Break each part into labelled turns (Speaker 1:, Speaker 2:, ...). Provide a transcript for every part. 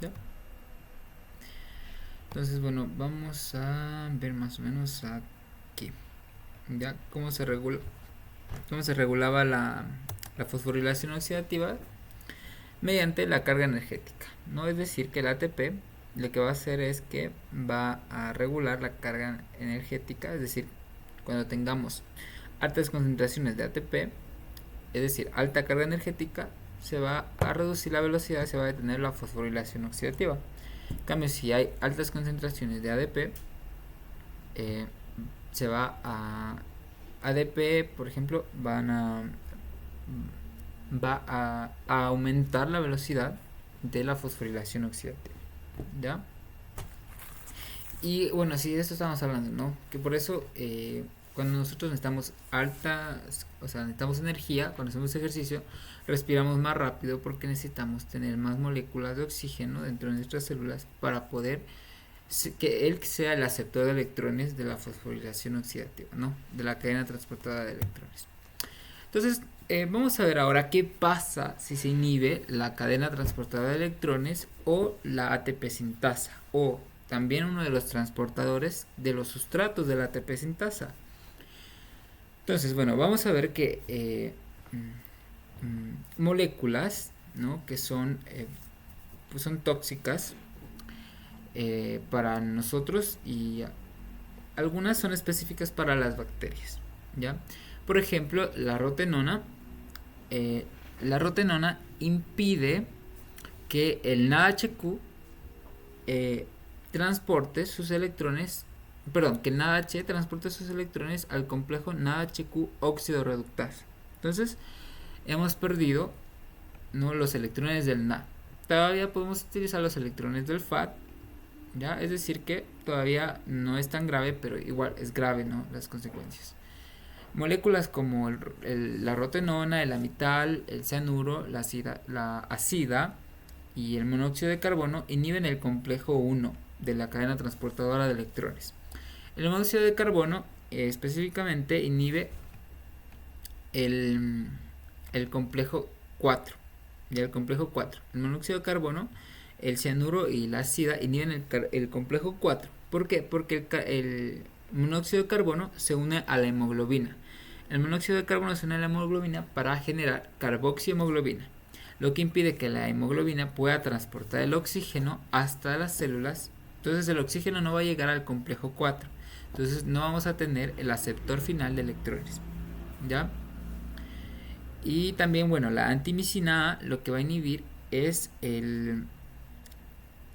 Speaker 1: ¿ya? Entonces, bueno, vamos a ver más o menos aquí, ¿ya? Cómo se regulaba la fosforilación oxidativa mediante la carga energética, ¿no? Es decir, que el ATP lo que va a hacer es que va a regular la carga energética, es decir, cuando tengamos altas concentraciones de ATP, es decir, alta carga energética, se va a reducir la velocidad, se va a detener la fosforilación oxidativa. En cambio, si hay altas concentraciones de ADP, eh, se va a ADP, por ejemplo, va a aumentar la velocidad de la fosforilación oxidativa, ¿ya? Y bueno, sí, de esto estamos hablando, ¿no? Que por eso cuando nosotros necesitamos o sea, necesitamos energía, cuando hacemos ejercicio, respiramos más rápido porque necesitamos tener más moléculas de oxígeno dentro de nuestras células para poder que él sea el aceptor de electrones de la fosforilación oxidativa, ¿no? De la cadena transportada de electrones. Entonces, vamos a ver ahora qué pasa si se inhibe la cadena transportada de electrones o la ATP sintasa, o también uno de los transportadores de los sustratos de la ATP sintasa. Entonces, bueno, vamos a ver que moléculas, ¿no? Que son, pues son tóxicas para nosotros y algunas son específicas para las bacterias, ¿ya? Por ejemplo, eh, la rotenona impide que el NADHQ transporte sus electrones, perdón, que el NADH transporte sus electrones al complejo NADHQ óxido reductasa. Entonces, hemos perdido, ¿no?, los electrones del NAD. Todavía podemos utilizar los electrones del FAT, ¿ya? Es decir que todavía no es tan grave, pero igual es grave, ¿no?, las consecuencias. Moléculas como la rotenona, el amital, el cianuro, la acida y el monóxido de carbono inhiben el complejo 1 de la cadena transportadora de electrones. El monóxido de carbono específicamente inhibe el, el complejo 4. Y el complejo 4. El monóxido de carbono, el cianuro y la acida inhiben el complejo 4. ¿Por qué? Porque el monóxido de carbono se une a la hemoglobina. El monóxido de carbono se une a la hemoglobina para generar carboxihemoglobina, lo que impide que la hemoglobina pueda transportar el oxígeno hasta las células. Entonces el oxígeno no va a llegar al complejo 4. Entonces no vamos a tener el aceptor final de electrones, ¿ya? Y también, bueno, la antimicina A lo que va a inhibir es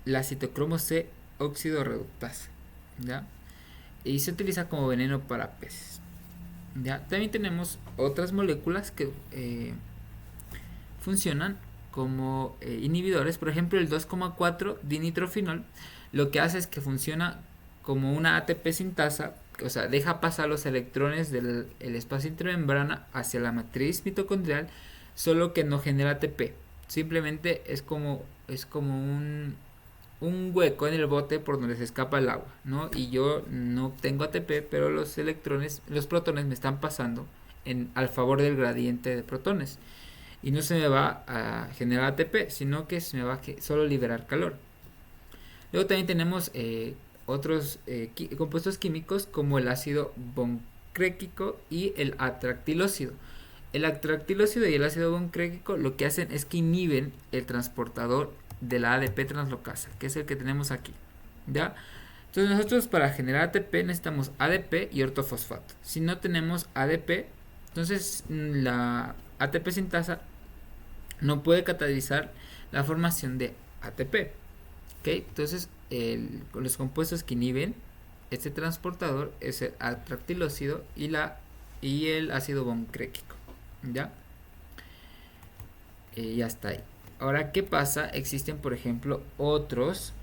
Speaker 1: la citocromo C óxido reductasa, ¿ya? Y se utiliza como veneno para peces, ¿ya? También tenemos otras moléculas que funcionan como inhibidores. Por ejemplo, el 2,4 dinitrofinol lo que hace es que funciona como una ATP sintasa, o sea, deja pasar los electrones del espacio intermembrana hacia la matriz mitocondrial, solo que no genera ATP. Simplemente es como un hueco en el bote por donde se escapa el agua, ¿no? Y yo no tengo ATP, pero los protones me están pasando al favor del gradiente de protones. Y no se me va a generar ATP, sino que se me va a solo liberar calor. Luego también tenemos otros compuestos químicos como el ácido boncréquico y el atractilócido. El atractilócido y el ácido boncréquico lo que hacen es que inhiben el transportador de la ADP translocasa, que es el que tenemos aquí, ¿ya? Entonces nosotros para generar ATP necesitamos ADP y ortofosfato. Si no tenemos ADP, entonces la ATP sintasa no puede catalizar la formación de ATP. ¿Okay? Entonces los compuestos que inhiben este transportador es el atractilócido y el ácido boncréquico, ¿ya? Ya está ahí. Ahora, ¿qué pasa? Existen, por ejemplo, otros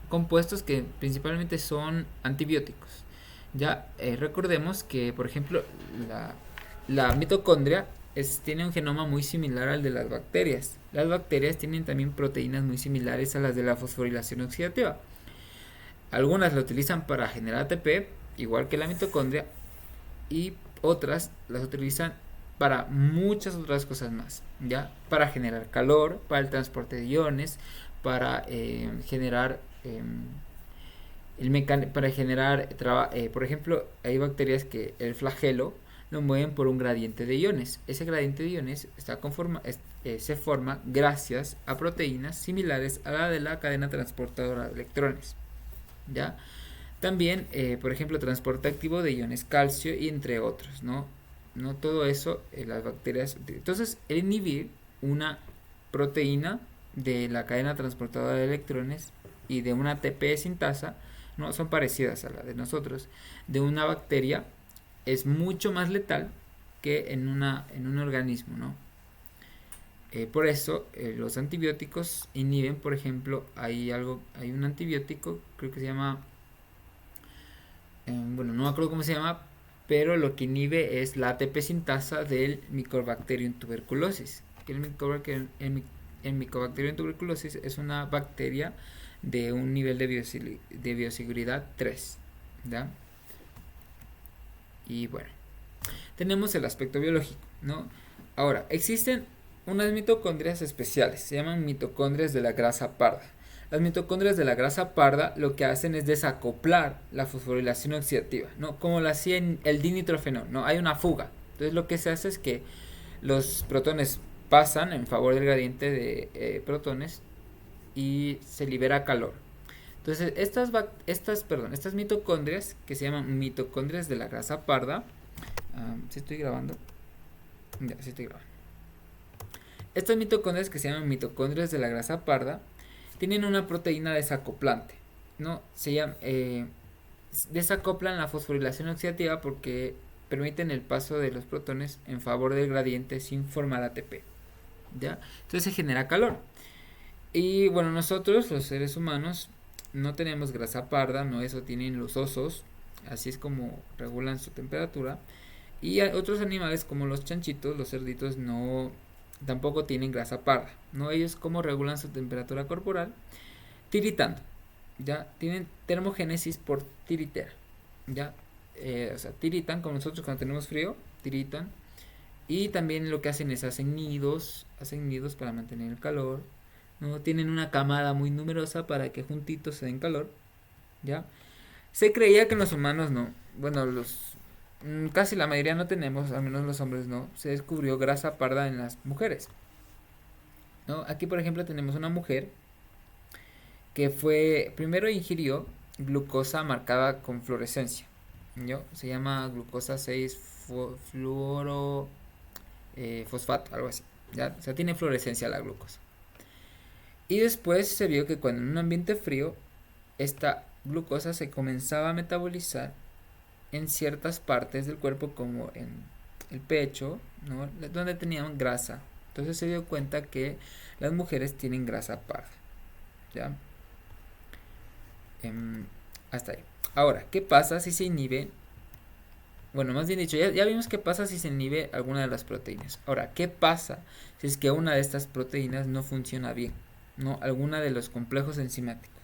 Speaker 1: compuestos que principalmente son antibióticos. Ya recordemos que, por ejemplo, la mitocondria tiene un genoma muy similar al de las bacterias. Las bacterias tienen también proteínas muy similares a las de la fosforilación oxidativa. Algunas la utilizan para generar ATP, igual que la mitocondria, y otras las utilizan para muchas otras cosas más, ¿ya? Para generar calor, para el transporte de iones, para generar para generar, por ejemplo, hay bacterias que el flagelo lo mueven por un gradiente de iones. Ese gradiente de iones se forma gracias a proteínas similares a la de la cadena transportadora de electrones, ¿ya? También, por ejemplo, transporte activo de iones calcio y entre otros, ¿no? No todo eso, las bacterias. Entonces, el inhibir una proteína de la cadena transportadora de electrones y de una ATP sintasa, ¿no? Son parecidas a la de nosotros, de una bacteria, es mucho más letal que en un organismo, ¿no? Por eso los antibióticos inhiben, por ejemplo, hay un antibiótico, creo que se llama, bueno, no me acuerdo cómo se llama, pero lo que inhibe es la ATP sintasa del Mycobacterium tuberculosis. El Mycobacterium tuberculosis es una bacteria de un nivel de bioseguridad 3, ¿ya? Y bueno, tenemos el aspecto biológico, ¿no? Ahora, existen unas mitocondrias especiales, se llaman mitocondrias de la grasa parda. Las mitocondrias de la grasa parda lo que hacen es desacoplar la fosforilación oxidativa, ¿no? Como lo hacía en el dinitrofenol, ¿no? Hay una fuga. Entonces lo que se hace es que los protones pasan en favor del gradiente de protones y se libera calor. Entonces estas mitocondrias, que se llaman mitocondrias de la grasa parda, ¿sí estoy grabando? Ya, sí estoy grabando. Estas mitocondrias, que se llaman mitocondrias de la grasa parda, tienen una proteína desacoplante, ¿no? Desacoplan la fosforilación oxidativa porque permiten el paso de los protones en favor del gradiente sin formar ATP, ¿ya? Entonces se genera calor. Y bueno, nosotros, los seres humanos, no tenemos grasa parda, no, eso tienen los osos, así es como regulan su temperatura. Y hay otros animales como los chanchitos, los cerditos, no tampoco tienen grasa parda, ¿no? Ellos como regulan su temperatura corporal tiritando, ¿ya? Tienen termogénesis por tiritera, ¿ya? O sea, tiritan como nosotros cuando tenemos frío, tiritan. Y también lo que hacen es hacen nidos para mantener el calor, ¿no? Tienen una camada muy numerosa para que juntitos se den calor, ¿ya? Se creía que los humanos no, bueno, casi la mayoría no tenemos, al menos los hombres no, se descubrió grasa parda en las mujeres, ¿no? Aquí por ejemplo tenemos una mujer que primero ingirió glucosa marcada con fluorescencia, ¿no? Se llama glucosa 6 fluoro fosfato, algo así, ¿ya? O sea, tiene fluorescencia la glucosa. Y después se vio que cuando en un ambiente frío, esta glucosa se comenzaba a metabolizar en ciertas partes del cuerpo, como en el pecho, ¿no? Donde tenían grasa. Entonces se dio cuenta que las mujeres tienen grasa parda, ¿ya? Hasta ahí. Ahora, ¿qué pasa si se inhibe? Bueno, más bien dicho, ya vimos qué pasa si se inhibe alguna de las proteínas. Ahora, ¿qué pasa si es que una de estas proteínas no funciona bien? ¿No? Alguna de los complejos enzimáticos,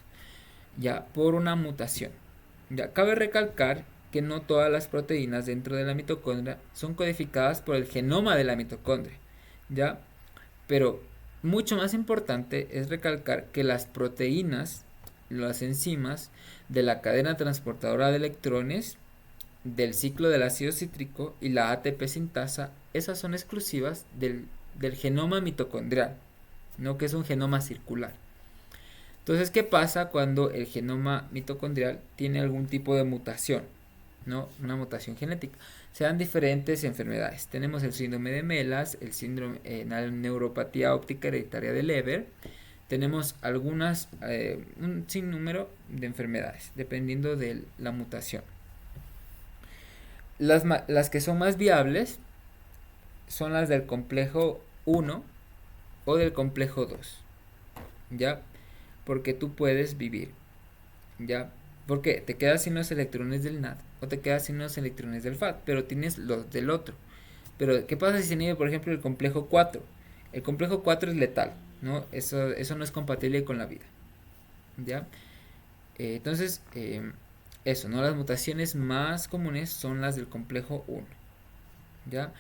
Speaker 1: ya por una mutación. Ya cabe recalcar que no todas las proteínas dentro de la mitocondria son codificadas por el genoma de la mitocondria, ya, pero mucho más importante es recalcar que las proteínas, las enzimas de la cadena transportadora de electrones, del ciclo del ácido cítrico y la ATP sintasa, esas son exclusivas del genoma mitocondrial, no que es un genoma circular. Entonces, ¿qué pasa cuando el genoma mitocondrial tiene algún tipo de mutación? ¿No? Una mutación genética. Se dan diferentes enfermedades. Tenemos el síndrome de Melas, el síndrome, la neuropatía óptica hereditaria de Leber. Tenemos un sinnúmero de enfermedades, dependiendo de la mutación. Las que son más viables son las del complejo 1 o del complejo 2, ¿ya? Porque tú puedes vivir, ¿ya? Porque te quedas sin los electrones del NAD o te quedas sin los electrones del FAT, pero tienes los del otro. Pero, ¿qué pasa si se inhibe, por ejemplo, el complejo 4? El complejo 4 es letal, ¿no? Eso no es compatible con la vida, ¿ya? Entonces, ¿no? Las mutaciones más comunes son las del complejo 1, ¿ya?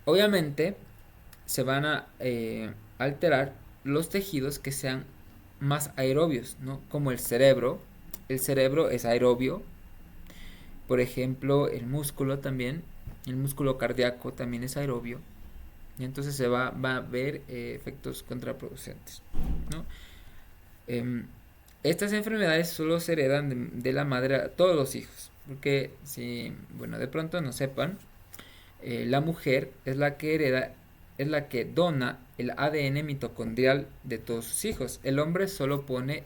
Speaker 1: Obviamente se van a alterar los tejidos que sean más aerobios, ¿no? Como el cerebro. El cerebro es aerobio. Por ejemplo, el músculo también. El músculo cardíaco también es aerobio. Y entonces va a ver efectos contraproducentes, ¿no? Estas enfermedades solo se heredan de la madre a todos los hijos. Porque si, bueno, de pronto no sepan, la mujer es la que hereda, es la que dona el ADN mitocondrial de todos sus hijos. El hombre solo pone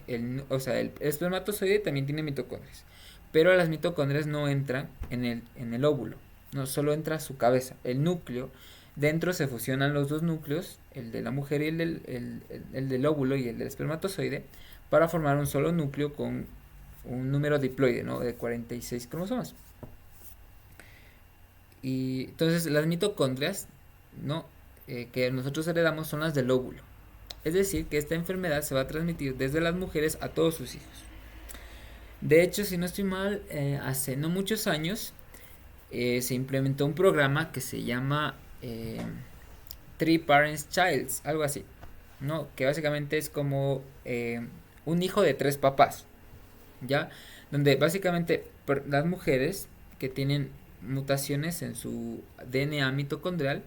Speaker 1: o sea, el espermatozoide también tiene mitocondrias, pero las mitocondrias no entran en el óvulo, no, solo entra su cabeza, el núcleo. Dentro se fusionan los dos núcleos, el de la mujer y el del óvulo y el del espermatozoide, para formar un solo núcleo con un número diploide, ¿no? De 46 cromosomas. Y entonces las mitocondrias, ¿no? Que nosotros heredamos son las del óvulo. Es decir, que esta enfermedad se va a transmitir desde las mujeres a todos sus hijos. De hecho, si no estoy mal, hace no muchos años se implementó un programa que se llama Three Parents Childs, algo así, ¿no? Que básicamente es como un hijo de tres papás, ¿ya? Donde básicamente las mujeres que tienen mutaciones en su DNA mitocondrial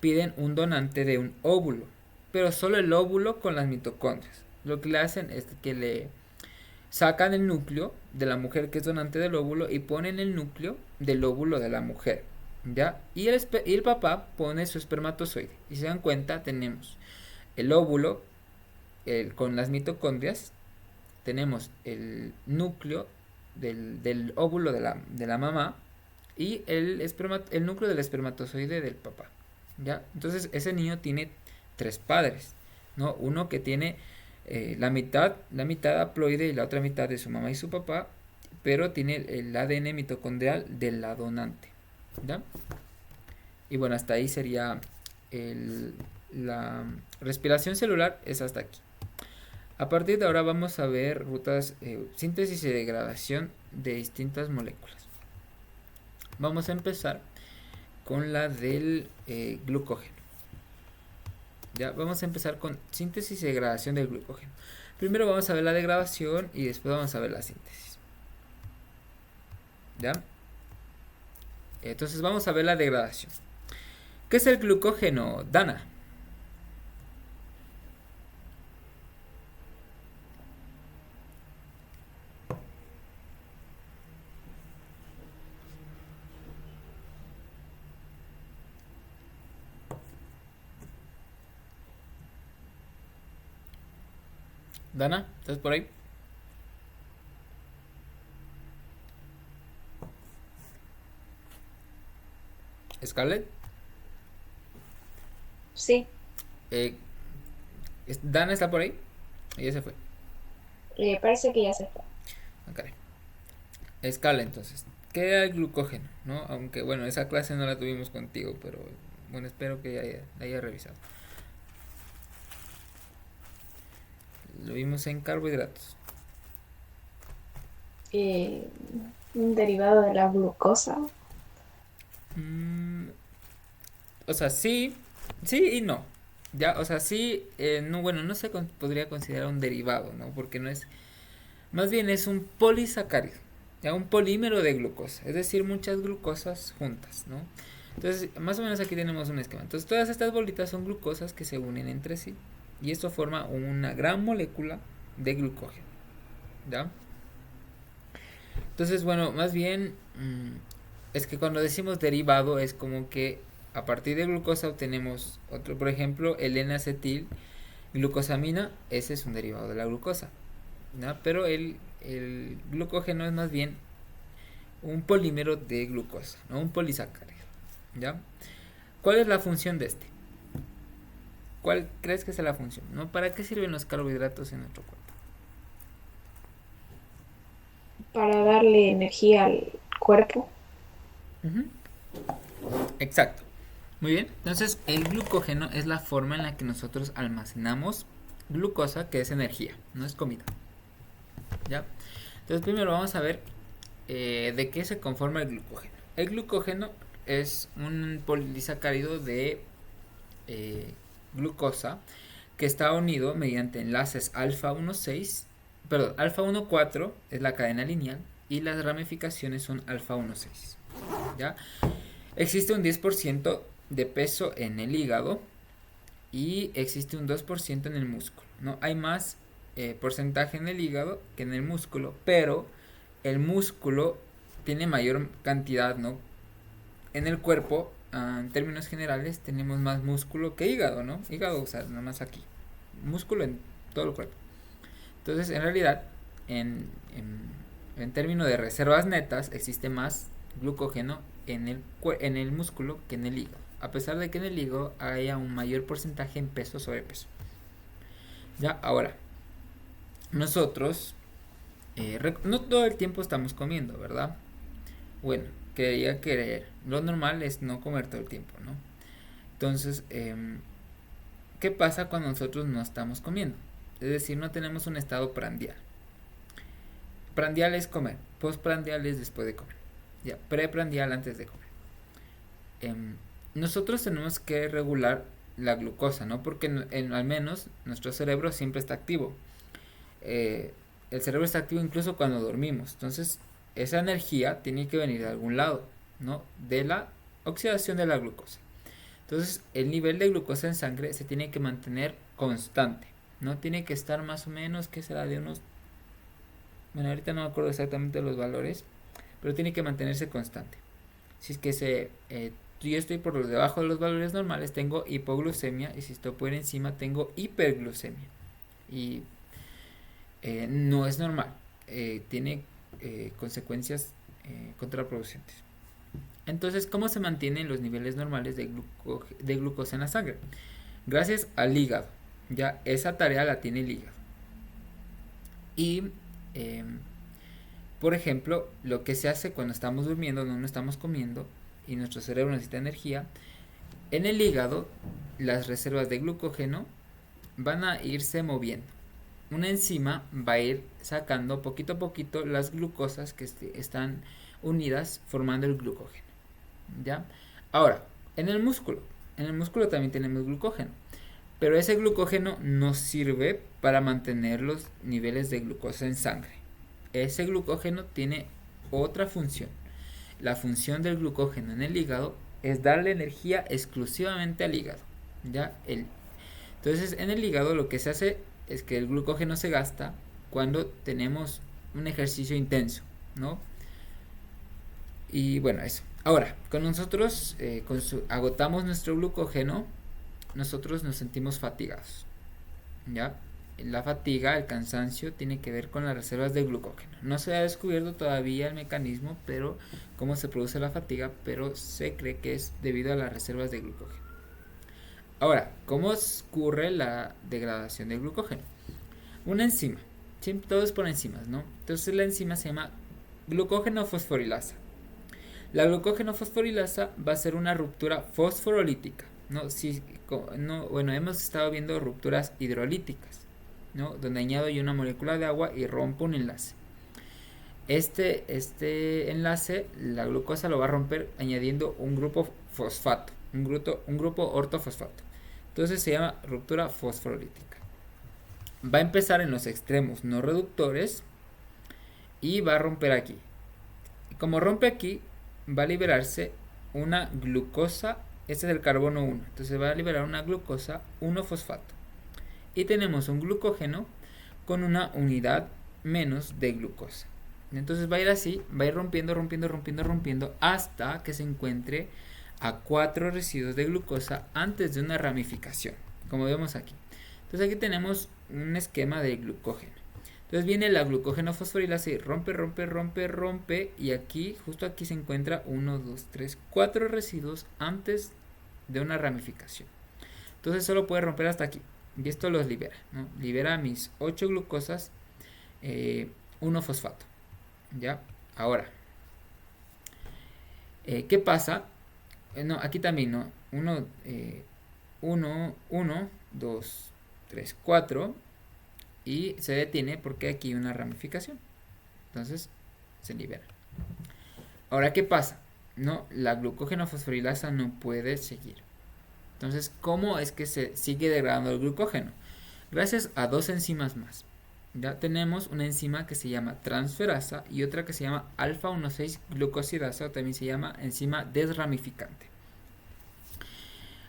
Speaker 1: piden un donante de un óvulo, pero solo el óvulo con las mitocondrias. Lo que le hacen es que le sacan el núcleo de la mujer que es donante del óvulo y ponen el núcleo del óvulo de la mujer, ¿ya? Y el papá pone su espermatozoide. Y si se dan cuenta, tenemos el óvulo con las mitocondrias, tenemos el núcleo del óvulo de la mamá y el núcleo del espermatozoide del papá, ¿ya? Entonces ese niño tiene tres padres, ¿no? Uno que tiene la mitad haploide y la otra mitad de su mamá y su papá, pero tiene el ADN mitocondrial de la donante, ¿ya? Y bueno, hasta ahí sería la respiración celular, es hasta aquí. A partir de ahora vamos a ver rutas, síntesis y degradación de distintas moléculas. Vamos a empezar con la del glucógeno. Ya, vamos a empezar con síntesis y degradación del glucógeno. Primero vamos a ver la degradación y después vamos a ver la síntesis. ¿Ya? Entonces vamos a ver la degradación. ¿Qué es el glucógeno, Dana? Dana, ¿estás por ahí? Scarlett.
Speaker 2: Sí,
Speaker 1: Eh, Dana está por ahí. Ella se fue.
Speaker 2: parece que ya se fue.
Speaker 1: Okay. Scarlett, entonces. ¿Qué era el glucógeno? ¿No? Aunque bueno, esa clase no la tuvimos contigo, pero bueno, espero que haya revisado. Lo vimos en carbohidratos.
Speaker 2: Eh, un derivado de la glucosa.
Speaker 1: Mm, o sea, sí, sí y no. Ya, o sea, sí, no, bueno, no se podría considerar un derivado, ¿no? Porque no es, más bien es un polisacárido, ya un polímero de glucosa, es decir, muchas glucosas juntas, ¿no? Entonces, más o menos aquí tenemos un esquema. Entonces, todas estas bolitas son glucosas que se unen entre sí y esto forma una gran molécula de glucógeno, ¿ya? Entonces, bueno, más bien es que cuando decimos derivado es como que a partir de glucosa obtenemos otro, por ejemplo, el N-acetil glucosamina, ese es un derivado de la glucosa, ¿no? Pero el glucógeno es más bien un polímero de glucosa, ¿no? Un polisacárido, ¿ya? ¿Cuál es la función de este? ¿Cuál crees que es la función? ¿No? ¿Para qué sirven los carbohidratos en nuestro cuerpo?
Speaker 2: Para darle energía al cuerpo.
Speaker 1: Ujú. Exacto. Muy bien. Entonces, el glucógeno es la forma en la que nosotros almacenamos glucosa, que es energía, no es comida. ¿Ya? Entonces, primero vamos a ver de qué se conforma el glucógeno. El glucógeno es un polisacárido de glucosa que está unido mediante enlaces alfa 1,6, perdón, alfa 1,4 es la cadena lineal y las ramificaciones son alfa 1,6. ¿Ya? Existe un 10% de peso en el hígado y existe un 2% en el músculo. ¿No? Hay más porcentaje en el hígado que en el músculo, pero el músculo tiene mayor cantidad, ¿no? En el cuerpo, en términos generales, tenemos más músculo que hígado, ¿no? Hígado, o sea, nada más aquí. Músculo en todo el cuerpo. Entonces, en realidad, en términos de reservas netas, existe más glucógeno en el músculo que en el hígado. A pesar de que en el hígado haya un mayor porcentaje en peso sobre peso. Ya, ahora, nosotros no todo el tiempo estamos comiendo, ¿verdad? Bueno, quería creer. Lo normal es no comer todo el tiempo, ¿no? Entonces, ¿qué pasa cuando nosotros no estamos comiendo? Es decir, no tenemos un estado prandial. Prandial es comer, postprandial es después de comer. Ya, preprandial antes de comer. Nosotros tenemos que regular la glucosa, ¿no? Porque al menos nuestro cerebro siempre está activo. El cerebro está activo incluso cuando dormimos. Entonces, esa energía tiene que venir de algún lado, ¿no? De la oxidación de la glucosa. Entonces, el nivel de glucosa en sangre se tiene que mantener constante, ¿no? Tiene que estar más o menos, ¿qué será? De unos... Bueno, ahorita no me acuerdo exactamente los valores, pero tiene que mantenerse constante. Si es que yo estoy por debajo de los valores normales, tengo hipoglucemia, y si estoy por encima, tengo hiperglucemia. Y no es normal, tiene consecuencias contraproducentes. Entonces, ¿cómo se mantienen los niveles normales de glucosa en la sangre? Gracias al hígado. Ya esa tarea la tiene el hígado. Y, por ejemplo, lo que se hace cuando estamos durmiendo, no estamos comiendo y nuestro cerebro necesita energía, en el hígado las reservas de glucógeno van a irse moviendo. Una enzima va a ir sacando poquito a poquito las glucosas que están unidas formando el glucógeno. ¿Ya? Ahora, en el músculo también tenemos glucógeno, pero ese glucógeno nos sirve para mantener los niveles de glucosa en sangre. Ese glucógeno tiene otra función. La función del glucógeno en el hígado es darle energía exclusivamente al hígado. ¿Ya? Entonces, en el hígado lo que se hace es que el glucógeno se gasta cuando tenemos un ejercicio intenso, ¿no? Y bueno, eso. Ahora, cuando nosotros agotamos nuestro glucógeno, nosotros nos sentimos fatigados, ¿ya? La fatiga, el cansancio, tiene que ver con las reservas de glucógeno. No se ha descubierto todavía el mecanismo, pero cómo se produce la fatiga, pero se cree que es debido a las reservas de glucógeno. Ahora, ¿cómo ocurre la degradación del glucógeno? Una enzima, siempre todo es por enzimas, ¿no? Entonces la enzima se llama glucógeno fosforilasa. La glucógeno fosforilasa va a ser una ruptura fosforolítica, ¿no? Bueno, hemos estado viendo rupturas hidrolíticas, ¿no? Donde añado yo una molécula de agua y rompo un enlace. Este enlace, la glucosa lo va a romper añadiendo un grupo fosfato, un grupo ortofosfato. Entonces se llama ruptura fosforolítica. Va a empezar en los extremos no reductores y va a romper aquí. Como rompe aquí, va a liberarse una glucosa, este es el carbono 1, entonces va a liberar una glucosa 1-fosfato. Y tenemos un glucógeno con una unidad menos de glucosa. Entonces va a ir así, va a ir rompiendo hasta que se encuentre a 4 residuos de glucosa antes de una ramificación, como vemos aquí. Entonces aquí tenemos un esquema de glucógeno. Entonces viene la glucógeno fosforilasa y rompe, y aquí, justo aquí se encuentra 1, 2, 3, 4 residuos antes de una ramificación. Entonces solo puede romper hasta aquí, y esto los libera, ¿no? Libera mis 8 glucosas, 1 fosfato. ¿Ya? Ahora, ¿qué pasa? No, aquí también, ¿no? 1, 2, 3, 4, y se detiene porque aquí hay una ramificación. Entonces, se libera. Ahora, ¿qué pasa? no, la glucógeno fosforilasa no puede seguir. Entonces, ¿cómo es que se sigue degradando el glucógeno? Gracias a dos enzimas más. Ya tenemos una enzima que se llama transferasa y otra que se llama alfa 1,6 glucosidasa, o también se llama enzima desramificante.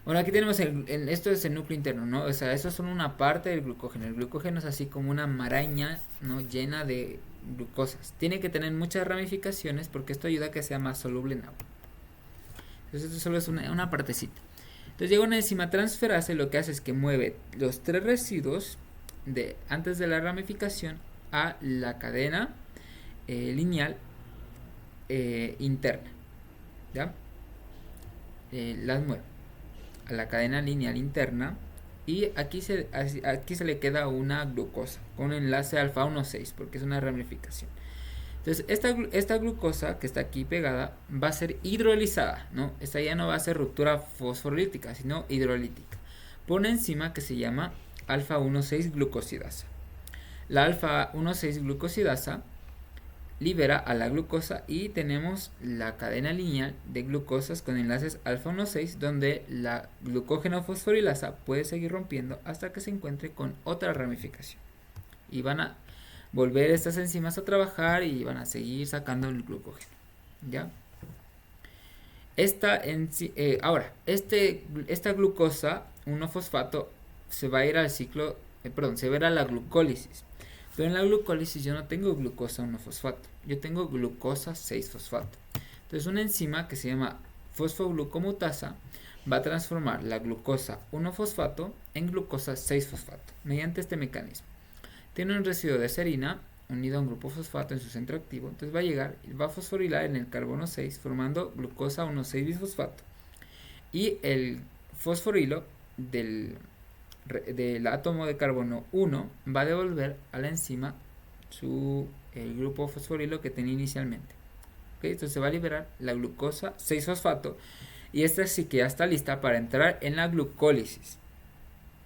Speaker 1: Bueno, aquí tenemos esto es el núcleo interno, ¿no? O sea, eso es solo una parte del glucógeno. El glucógeno es así como una maraña, ¿no? Llena de glucosas. Tiene que tener muchas ramificaciones porque esto ayuda a que sea más soluble en agua. Entonces esto solo es una partecita. Entonces llega una enzima transferasa y lo que hace es que mueve los tres residuos antes de la ramificación a la cadena lineal interna. ¿Ya? Las mueve a la cadena lineal interna y aquí se le queda una glucosa con un enlace alfa 1,6 porque es una ramificación. Entonces esta glucosa que está aquí pegada va a ser hidrolizada, ¿no? Esta ya no va a ser ruptura fosfolítica, sino hidrolítica, por una enzima que se llama alfa 1,6 glucosidasa. La alfa 1,6 glucosidasa libera a la glucosa y tenemos la cadena lineal de glucosas con enlaces alfa 1,6 donde la glucógeno fosforilasa puede seguir rompiendo hasta que se encuentre con otra ramificación y van a volver estas enzimas a trabajar y van a seguir sacando el glucógeno. ¿Ya? Ahora, esta glucosa 1-fosfato se va a ir al ciclo, se va a ir a la glucólisis. Pero en la glucólisis yo no tengo glucosa 1-fosfato, yo tengo glucosa 6-fosfato. Entonces una enzima que se llama fosfoglucomutasa va a transformar la glucosa 1-fosfato en glucosa 6-fosfato mediante este mecanismo. Tiene un residuo de serina unido a un grupo fosfato en su centro activo, entonces va a llegar y va a fosforilar en el carbono 6 formando glucosa 1,6-bisfosfato y el fosforilo del átomo de carbono 1 va a devolver a la enzima el grupo fosforilo que tenía inicialmente. ¿Okay? Entonces se va a liberar la glucosa 6-fosfato y esta sí que ya está lista para entrar en la glucólisis.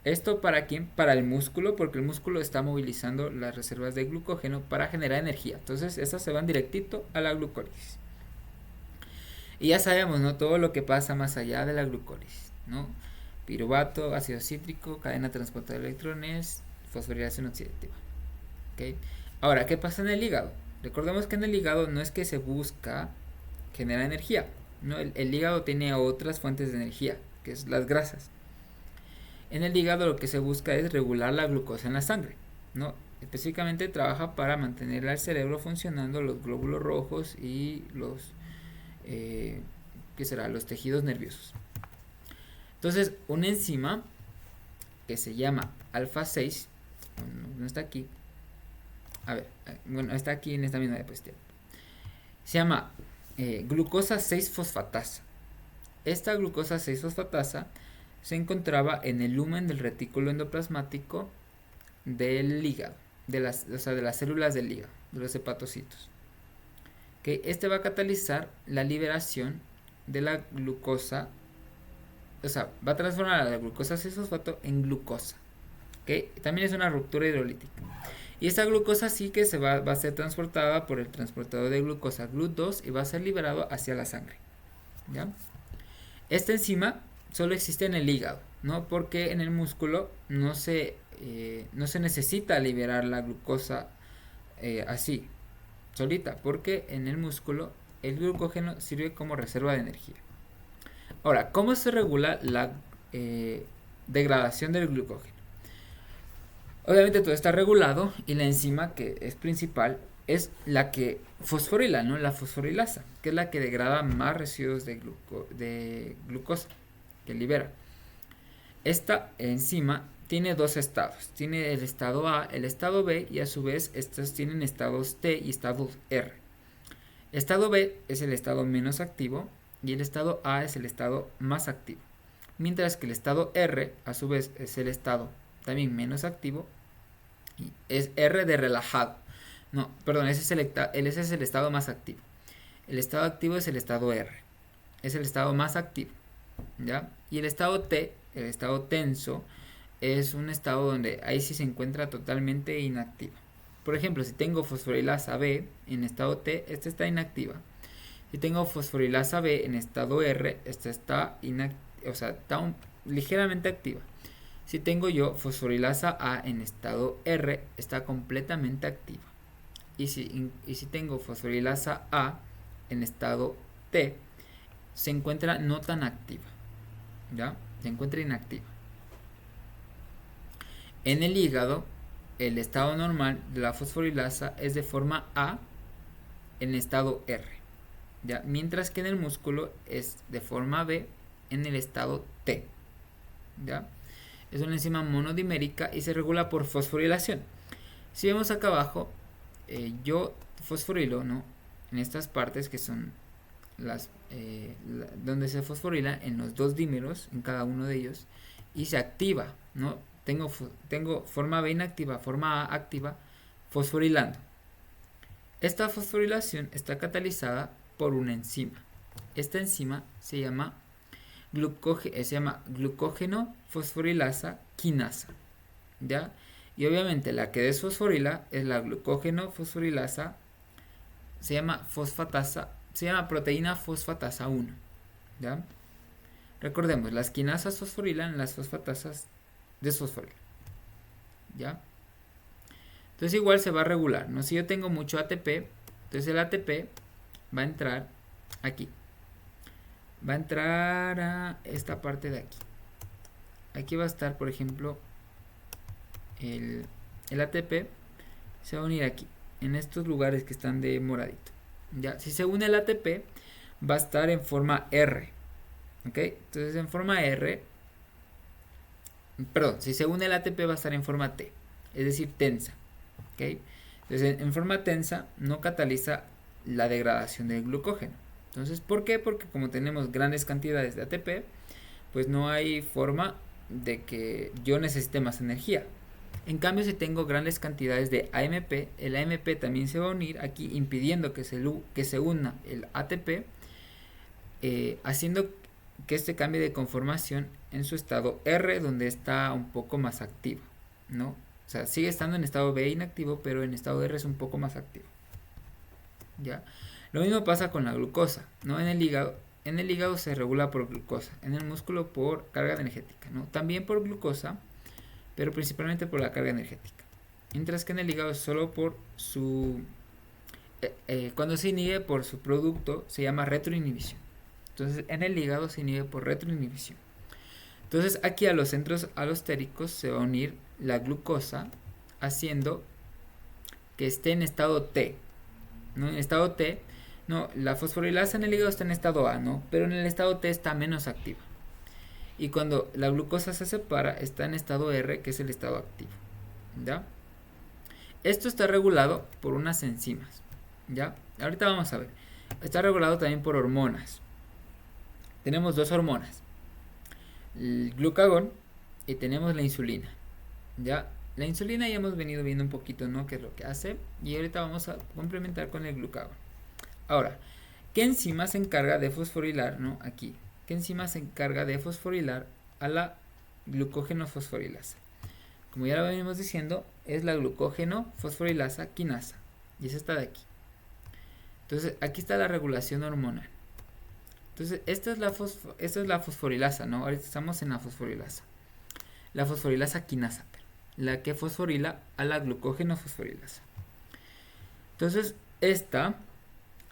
Speaker 1: ¿Esto para quién? Para el músculo, porque el músculo está movilizando las reservas de glucógeno para generar energía. Entonces esas se van directito a la glucólisis. Y ya sabemos, ¿no? Todo lo que pasa más allá de la glucólisis, ¿no? Piruvato, ácido cítrico, cadena transportadora de electrones, fosforilación oxidativa. ¿Okay? Ahora, ¿qué pasa en el hígado? Recordemos que en el hígado no es que se busca generar energía, ¿no? El hígado tiene otras fuentes de energía, que es las grasas. En el hígado lo que se busca es regular la glucosa en la sangre, ¿no? Específicamente trabaja para mantener al cerebro funcionando los glóbulos rojos y los los tejidos nerviosos. Entonces, una enzima que se llama alfa 6, no está aquí, está aquí en esta misma diapositiva, se llama glucosa 6-fosfatasa. Esta glucosa 6-fosfatasa se encontraba en el lumen del retículo endoplasmático del hígado, de las células del hígado, de los hepatocitos. ¿Okay? Este va a catalizar la liberación de la glucosa, va a transformar a la glucosa 6-fosfato en glucosa. ¿Okay? También es una ruptura hidrolítica. Y esta glucosa sí que va a ser transportada por el transportador de glucosa GLUT2 y va a ser liberado hacia la sangre. ¿Ya? Esta enzima solo existe en el hígado, ¿no? Porque en el músculo no se necesita liberar la glucosa así, solita, porque en el músculo el glucógeno sirve como reserva de energía. Ahora, ¿cómo se regula la degradación del glucógeno? Obviamente todo está regulado y la enzima que es principal es la que fosforila, ¿no? La fosforilasa, que es la que degrada más residuos de glucosa que libera. Esta enzima tiene dos estados, tiene el estado A, el estado B y a su vez estos tienen estados T y estado R. Estado B es el estado menos activo y el estado A es el estado más activo, mientras que el estado R a su vez es el estado también menos activo y es R de relajado. No, perdón, ese es el estado más activo. El estado activo es el estado R, es el estado más activo. ¿Ya? Y el estado T, el estado tenso, es un estado donde ahí sí se encuentra totalmente inactiva. Por ejemplo, si tengo fosforilasa B en estado T, esta está inactiva. Si tengo fosforilasa B en estado R, esta está ligeramente activa. Si tengo yo fosforilasa A en estado R, está completamente activa. Y si tengo fosforilasa A en estado T, se encuentra no tan activa. ¿Ya? Se encuentra inactiva. En el hígado, el estado normal de la fosforilasa es de forma A en estado R, ¿ya? Mientras que en el músculo es de forma B en el estado T, ¿ya? Es una enzima monodimérica y se regula por fosforilación. Si vemos acá abajo, yo fosforilo, ¿no?, en estas partes que son donde se fosforila en los dos dímeros, en cada uno de ellos, y se activa, ¿no? Tengo forma B inactiva, forma A activa, fosforilando. Esta fosforilación está catalizada por una enzima. Esta enzima se llama glucógeno fosforilasa quinasa, ¿ya? Y obviamente la que desfosforila es la glucógeno fosforilasa, se llama proteína fosfatasa 1, ¿ya? Recordemos, las quinasas fosforilan, las fosfatasas desfosforilan, ¿ya? Entonces igual se va a regular, ¿no? Si yo tengo mucho ATP, entonces el ATP va a entrar aquí. Va a entrar a esta parte de aquí. Aquí va a estar, por ejemplo, el ATP se va a unir aquí, en estos lugares que están de moradito, ¿ya? Si se une el ATP, va a estar en forma R, ¿ok? Entonces en forma R, perdón, si se une el ATP va a estar en forma T, es decir, tensa, ¿ok? Entonces en forma tensa no cataliza la degradación del glucógeno. Entonces, ¿por qué? Porque como tenemos grandes cantidades de ATP, pues no hay forma de que yo necesite más energía. En cambio, si tengo grandes cantidades de AMP, el AMP también se va a unir aquí, impidiendo que se una el ATP, haciendo que este cambie de conformación en su estado R, donde está un poco más activo, ¿no? O sea, sigue estando en estado B inactivo, pero en estado R es un poco más activo, ¿ya? Lo mismo pasa con la glucosa, ¿no? En el hígado se regula por glucosa, en el músculo por carga energética, ¿no? También por glucosa, pero principalmente por la carga energética. Mientras que en el hígado solo por su... cuando se inhibe por su producto se llama retroinhibición. Entonces en el hígado se inhibe por retroinhibición. Entonces aquí a los centros alostéricos se va a unir la glucosa, haciendo que esté en estado T, ¿no? En estado T, no, la fosforilasa en el hígado está en estado A, ¿no? Pero en el estado T está menos activa. Y cuando la glucosa se separa, está en estado R, que es el estado activo, ¿ya? Esto está regulado por unas enzimas, ¿ya? Ahorita vamos a ver. Está regulado también por hormonas. Tenemos dos hormonas, el glucagón y tenemos la insulina, ¿ya? La insulina ya hemos venido viendo un poquito, ¿no?, qué es lo que hace, y ahorita vamos a complementar con el glucagón. Ahora, ¿qué enzima se encarga de fosforilar, ¿no? Aquí, ¿qué enzima se encarga de fosforilar a la glucógeno fosforilasa? Como ya lo venimos diciendo, es la glucógeno fosforilasa quinasa, y es esta de aquí. Entonces, aquí está la regulación hormonal. Entonces, esta es la fosforilasa, ¿no? Ahorita estamos en la fosforilasa. La fosforilasa quinasa, la que fosforila a la glucógeno fosforilasa. Entonces, esta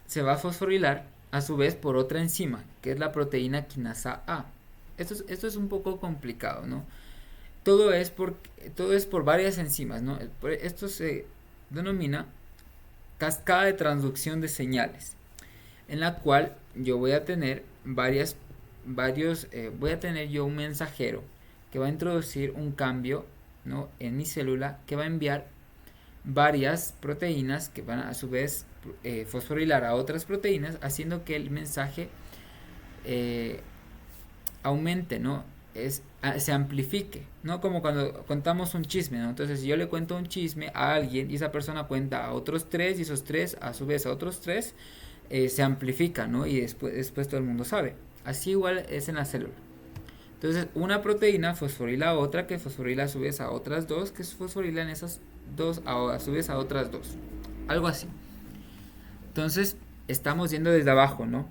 Speaker 1: se va a fosforilar a su vez por otra enzima, que es la proteína quinasa A. Esto es un poco complicado, ¿no? Todo es por varias enzimas, ¿no? Esto se denomina cascada de transducción de señales, en la cual yo voy a tener voy a tener yo un mensajero que va a introducir un cambio, ¿no?, en mi célula, que va a enviar varias proteínas que van a su vez fosforilar a otras proteínas, haciendo que el mensaje aumente, ¿no? Se amplifique, ¿no? Como cuando contamos un chisme, ¿no? Entonces, si yo le cuento un chisme a alguien y esa persona cuenta a otros tres, y esos tres a su vez a otros tres, se amplifica, ¿no? Y después todo el mundo sabe. Así igual es en la célula. Entonces, una proteína fosforila a otra, que fosforila a su vez a otras dos, que fosforilan esas dos a su vez a otras dos. Algo así. Entonces, estamos yendo desde abajo, ¿no?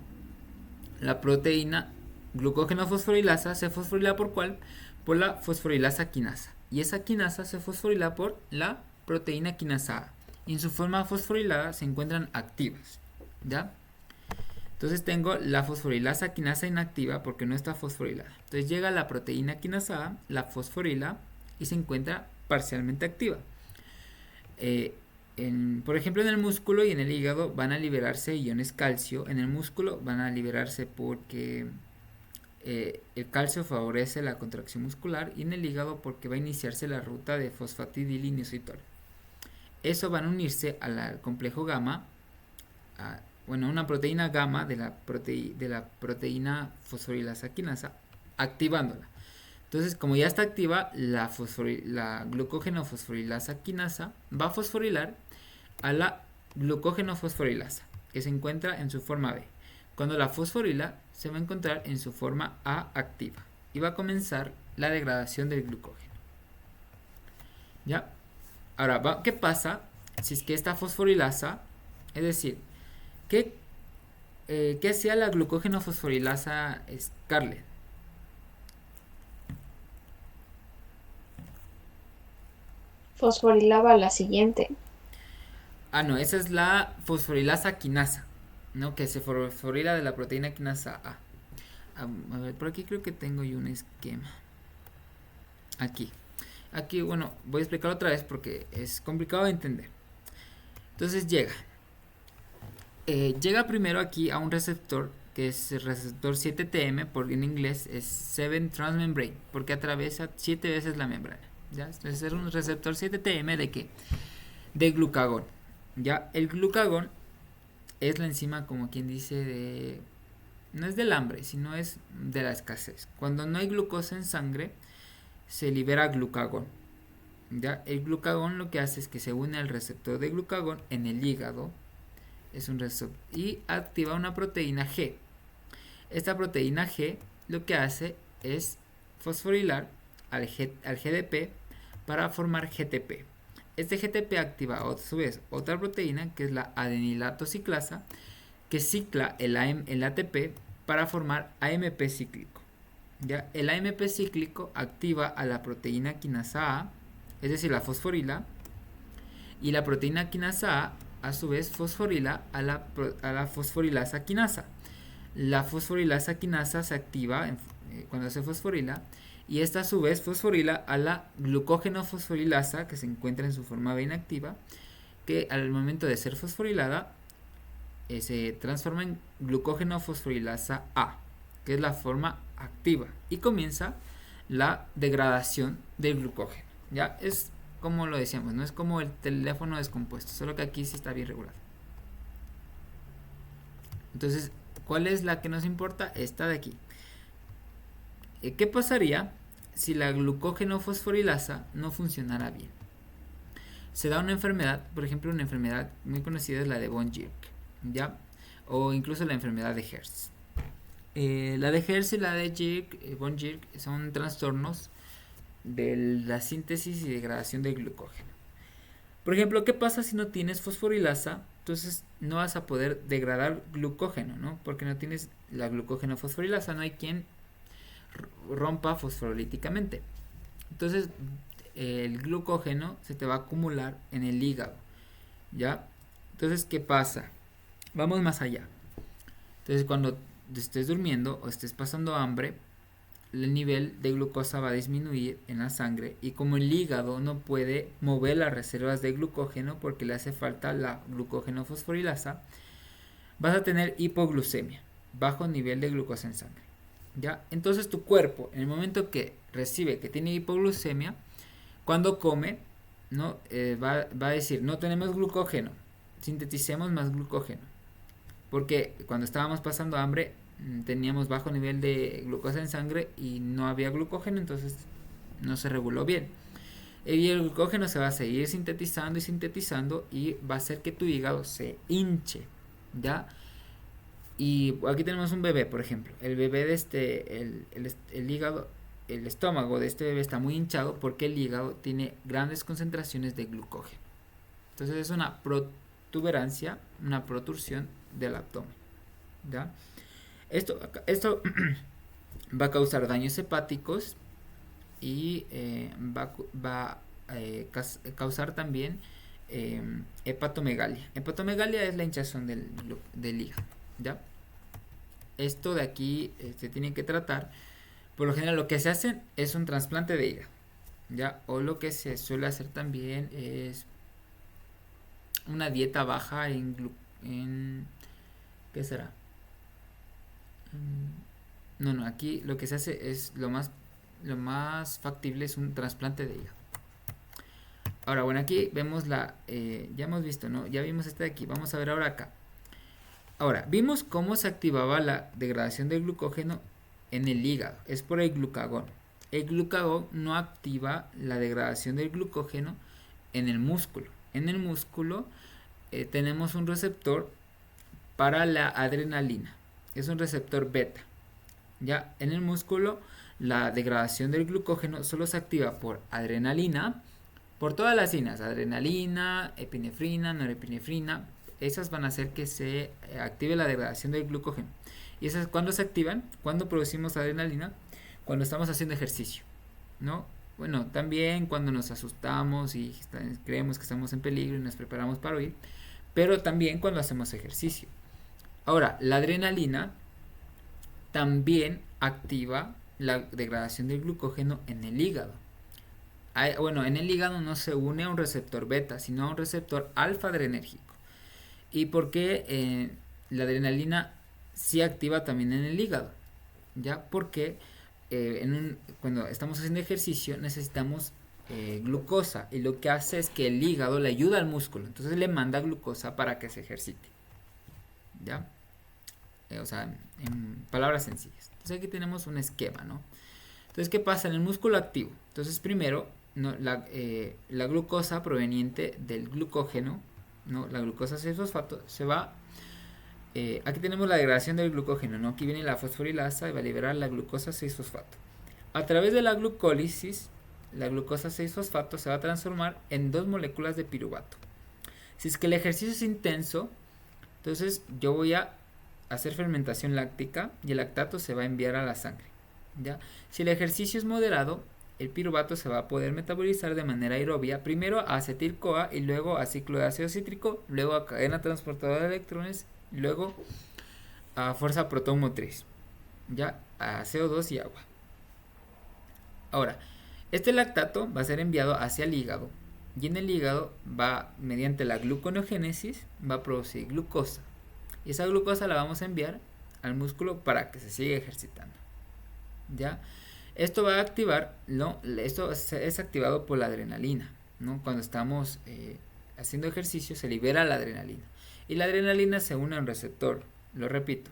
Speaker 1: La proteína glucógeno fosforilasa se fosforila por ¿cuál? Por la fosforilasa quinasa. Y esa quinasa se fosforila por la proteína quinasa A. Y en su forma fosforilada se encuentran activas, ¿ya? Entonces tengo la fosforilasa quinasa inactiva porque no está fosforilada. Entonces llega la proteína quinasa A, la fosforila y se encuentra parcialmente activa. Por ejemplo, en el músculo y en el hígado van a liberarse iones calcio. En el músculo van a liberarse porque el calcio favorece la contracción muscular, y en el hígado porque va a iniciarse la ruta de fosfatidilinositol. Eso van a unirse al complejo gamma, una proteína gamma de la proteína fosforilasa quinasa, activándola. Entonces, como ya está activa, la glucógeno fosforilasa quinasa va a fosforilar a la glucógeno fosforilasa, que se encuentra en su forma B. Cuando la fosforila, se va a encontrar en su forma A activa y va a comenzar la degradación del glucógeno. ¿Ya? Ahora, ¿qué pasa si es que esta fosforilasa, es decir, ¿qué hacía la glucógeno fosforilasa Scarlett?
Speaker 2: Fosforilaba la siguiente.
Speaker 1: No, esa es la fosforilasa quinasa, ¿no? Que se fosforila de la proteína quinasa A. A ver, por aquí creo que tengo yo un esquema. Aquí, bueno, voy a explicarlo otra vez porque es complicado de entender. Entonces llega primero aquí a un receptor que es el receptor 7TM, porque en inglés es 7 transmembrane, porque atraviesa 7 veces la membrana. ¿Ya? Entonces es un receptor 7TM de ¿qué? De glucagón. Ya, el glucagón es la enzima, como quien dice, no es del hambre, sino es de la escasez. Cuando no hay glucosa en sangre, se libera glucagón. ¿Ya? El glucagón lo que hace es que se une al receptor de glucagón en el hígado, es un receptor, y activa una proteína G. Esta proteína G lo que hace es fosforilar al GDP para formar GTP. Este GTP activa a su vez otra proteína que es la adenilato ciclasa, que cicla el ATP para formar AMP cíclico. ¿Ya? El AMP cíclico activa a la proteína quinasa A, es decir, la fosforila, y la proteína quinasa a su vez fosforila a la fosforilasa quinasa. La fosforilasa quinasa se activa cuando se fosforila, y esta a su vez fosforila a la glucógeno fosforilasa, que se encuentra en su forma B inactiva, que al momento de ser fosforilada se transforma en glucógeno fosforilasa A, que es la forma activa, y comienza la degradación del glucógeno. Ya es como lo decíamos, no es como el teléfono descompuesto, solo que aquí sí está bien regulado. Entonces, ¿cuál es la que nos importa? Esta de aquí. ¿Qué pasaría si la glucógeno fosforilasa no funcionara bien? Se da una enfermedad, por ejemplo, una enfermedad muy conocida es la de von Jirk, ¿ya? O incluso la enfermedad de Hertz. La de Hertz y la de von Jirk son trastornos de la síntesis y degradación del glucógeno. Por ejemplo, ¿qué pasa si no tienes fosforilasa? Entonces no vas a poder degradar glucógeno, ¿no? Porque no tienes la glucógeno fosforilasa, no hay quien rompa fosfolíticamente. Entonces el glucógeno se te va a acumular en el hígado, ¿ya? Entonces, ¿qué pasa? Vamos más allá. Entonces, cuando estés durmiendo o estés pasando hambre, el nivel de glucosa va a disminuir en la sangre, y como el hígado no puede mover las reservas de glucógeno porque le hace falta la glucógeno fosforilasa, vas a tener hipoglucemia, bajo nivel de glucosa en sangre. ¿Ya? Entonces tu cuerpo, en el momento que recibe que tiene hipoglucemia, cuando come, ¿no? Va a decir, no tenemos glucógeno, sinteticemos más glucógeno, porque cuando estábamos pasando hambre teníamos bajo nivel de glucosa en sangre y no había glucógeno, entonces no se reguló bien. Y el glucógeno se va a seguir sintetizando y sintetizando, y va a hacer que tu hígado se hinche, ¿ya? Y aquí tenemos un bebé, por ejemplo. El bebé de el hígado, el estómago de este bebé está muy hinchado porque el hígado tiene grandes concentraciones de glucógeno. Entonces es una protuberancia, una protursión del abdomen, ¿ya? Esto va a causar daños hepáticos y va a causar también hepatomegalia. Hepatomegalia es la hinchazón del hígado, ¿ya? Esto de aquí se tiene que tratar. Por lo general lo que se hace es un trasplante de hígado, ¿ya? O lo que se suele hacer también es una dieta baja en ¿qué será? No, aquí lo que se hace es lo más factible es un trasplante de hígado. Ahora, bueno, aquí vemos ya hemos visto, ¿no? Ya vimos este de aquí, vamos a ver ahora acá. Ahora, vimos cómo se activaba la degradación del glucógeno en el hígado, es por el glucagón. El glucagón no activa la degradación del glucógeno en el músculo. En el músculo tenemos un receptor para la adrenalina, es un receptor beta. Ya en el músculo la degradación del glucógeno solo se activa por adrenalina, por todas las sinas, adrenalina, epinefrina, norepinefrina. Esas van a hacer que se active la degradación del glucógeno. ¿Y esas cuándo se activan? Cuando producimos adrenalina, cuando estamos haciendo ejercicio, ¿no? Bueno, también cuando nos asustamos y creemos que estamos en peligro y nos preparamos para huir, pero también cuando hacemos ejercicio. Ahora, la adrenalina también activa la degradación del glucógeno en el hígado. Bueno, en el hígado no se une a un receptor beta, sino a un receptor alfa adrenérgico. ¿Y por qué la adrenalina sí activa también en el hígado? ¿Ya? Porque cuando estamos haciendo ejercicio necesitamos glucosa, y lo que hace es que el hígado le ayuda al músculo, entonces le manda glucosa para que se ejercite. ¿Ya? O sea, en palabras sencillas. Entonces aquí tenemos un esquema, ¿no? Entonces, ¿qué pasa en el músculo activo? Entonces, primero, ¿no? la glucosa proveniente del glucógeno, ¿no? La glucosa 6-fosfato se va. Aquí tenemos la degradación del glucógeno, ¿no? Aquí viene la fosforilasa y va a liberar la glucosa 6-fosfato. A través de la glucólisis, la glucosa 6-fosfato se va a transformar en 2 moléculas de piruvato. Si es que el ejercicio es intenso, entonces yo voy a hacer fermentación láctica y el lactato se va a enviar a la sangre, ¿ya? Si el ejercicio es moderado, el piruvato se va a poder metabolizar de manera aerobia, primero a acetil-CoA y luego a ciclo de ácido cítrico, luego a cadena transportadora de electrones, luego a fuerza protomotriz, ya, a CO2 y agua. Ahora, este lactato va a ser enviado hacia el hígado y en el hígado va, mediante la gluconeogénesis, va a producir glucosa. Y esa glucosa la vamos a enviar al músculo para que se siga ejercitando, ¿ya? Esto va a activar, esto es activado por la adrenalina, ¿no? Cuando estamos haciendo ejercicio se libera la adrenalina. Y la adrenalina se une a un receptor, lo repito,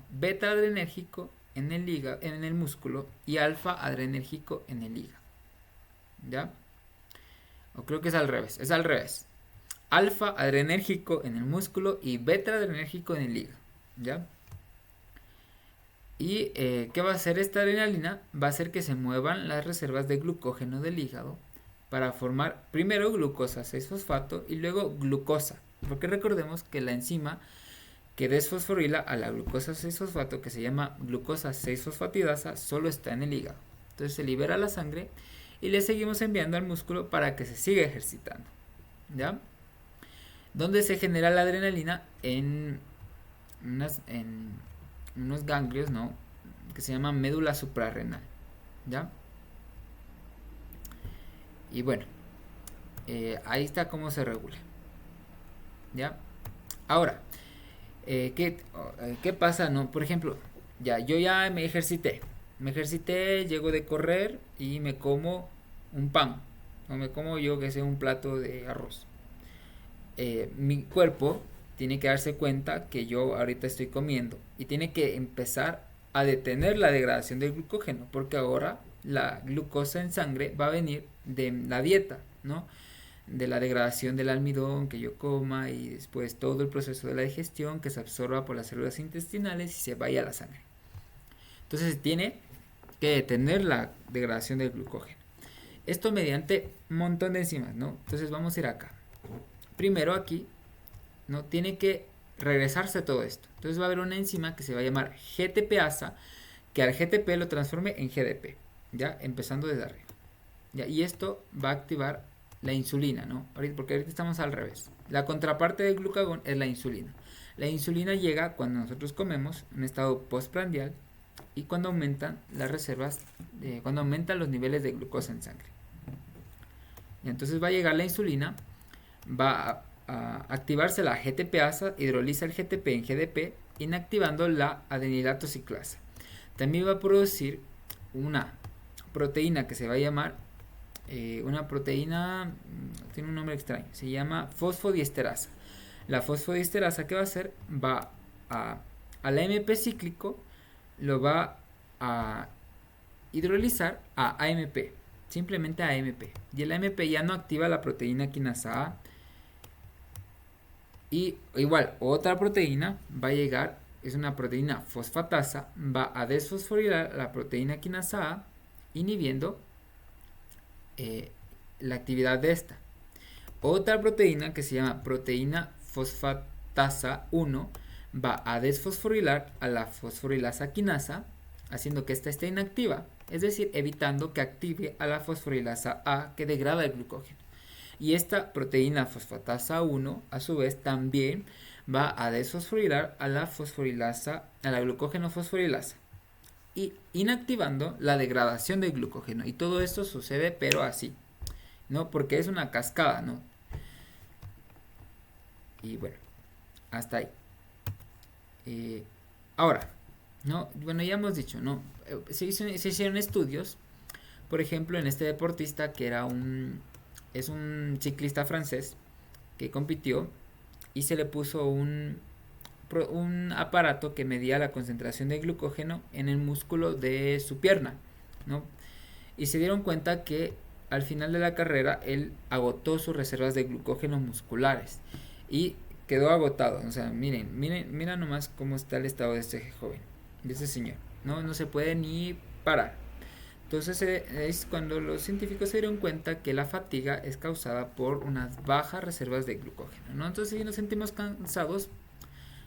Speaker 1: beta adrenérgico en el hígado, en el músculo, y alfa adrenérgico en el hígado, ¿ya? O creo que es al revés. Alfa adrenérgico en el músculo y beta adrenérgico en el hígado, ¿ya? ¿Y qué va a hacer esta adrenalina? Va a hacer que se muevan las reservas de glucógeno del hígado para formar primero glucosa 6-fosfato y luego glucosa, porque recordemos que la enzima que desfosforila a la glucosa 6-fosfato, que se llama glucosa 6-fosfatidasa, solo está en el hígado. Entonces se libera a la sangre y le seguimos enviando al músculo para que se siga ejercitando, ¿ya? Donde se genera la adrenalina en unos ganglios, ¿no? Que se llama médula suprarrenal, ¿ya? Y bueno, ahí está cómo se regula, ¿ya? Ahora, ¿qué pasa, no? Por ejemplo, yo ya me ejercité, llego de correr y me como un pan, o me como yo que sé un plato de arroz. Mi cuerpo tiene que darse cuenta que yo ahorita estoy comiendo y tiene que empezar a detener la degradación del glucógeno, porque ahora la glucosa en sangre va a venir de la dieta, ¿no? De la degradación del almidón que yo coma y después todo el proceso de la digestión que se absorba por las células intestinales y se vaya a la sangre. Entonces tiene que detener la degradación del glucógeno. Esto mediante un montón de enzimas, ¿no? Entonces vamos a ir acá. Primero aquí ¿no? Tiene que regresarse todo esto. Entonces va a haber una enzima que se va a llamar GTPasa, que al GTP lo transforme en GDP, ¿ya? Empezando desde arriba. ¿Ya? Y esto va a activar la insulina, ¿no? Porque ahorita estamos al revés. La contraparte del glucagón es la insulina. La insulina llega cuando nosotros comemos en estado postprandial y cuando aumentan las reservas, cuando aumentan los niveles de glucosa en sangre. Y entonces va a llegar la insulina, va a activarse la GTPasa, hidroliza el GTP en GDP, inactivando la adenilato ciclasa. También va a producir una proteína que se va a llamar, una proteína, tiene un nombre extraño, se llama fosfodiesterasa. La fosfodiesterasa, ¿qué va a hacer? Va al AMP cíclico, lo va a hidrolizar a AMP, simplemente a AMP. Y el AMP ya no activa la proteína quinasa A. Y igual, otra proteína va a llegar, es una proteína fosfatasa, va a desfosforilar la proteína quinasa A, inhibiendo la actividad de esta. Otra proteína que se llama proteína fosfatasa 1 va a desfosforilar a la fosforilasa quinasa, haciendo que esta esté inactiva, es decir, evitando que active a la fosforilasa A, que degrada el glucógeno. Y esta proteína fosfatasa 1 a su vez también va a desfosforilar a la fosforilasa, a la glucógeno fosforilasa, y inactivando la degradación del glucógeno. Y todo esto sucede pero así, ¿no? Porque es una cascada, ¿no? Y bueno, hasta ahí. Ahora, ¿no? Bueno, ya hemos dicho, ¿no? Se hicieron estudios, por ejemplo, en este deportista que es un ciclista francés que compitió y se le puso un aparato que medía la concentración de glucógeno en el músculo de su pierna, ¿no? Y se dieron cuenta que al final de la carrera él agotó sus reservas de glucógeno musculares y quedó agotado. O sea, mira nomás cómo está el estado de este joven, de este señor. No se puede ni parar. Entonces es cuando los científicos se dieron cuenta que la fatiga es causada por unas bajas reservas de glucógeno, ¿no? Entonces si nos sentimos cansados,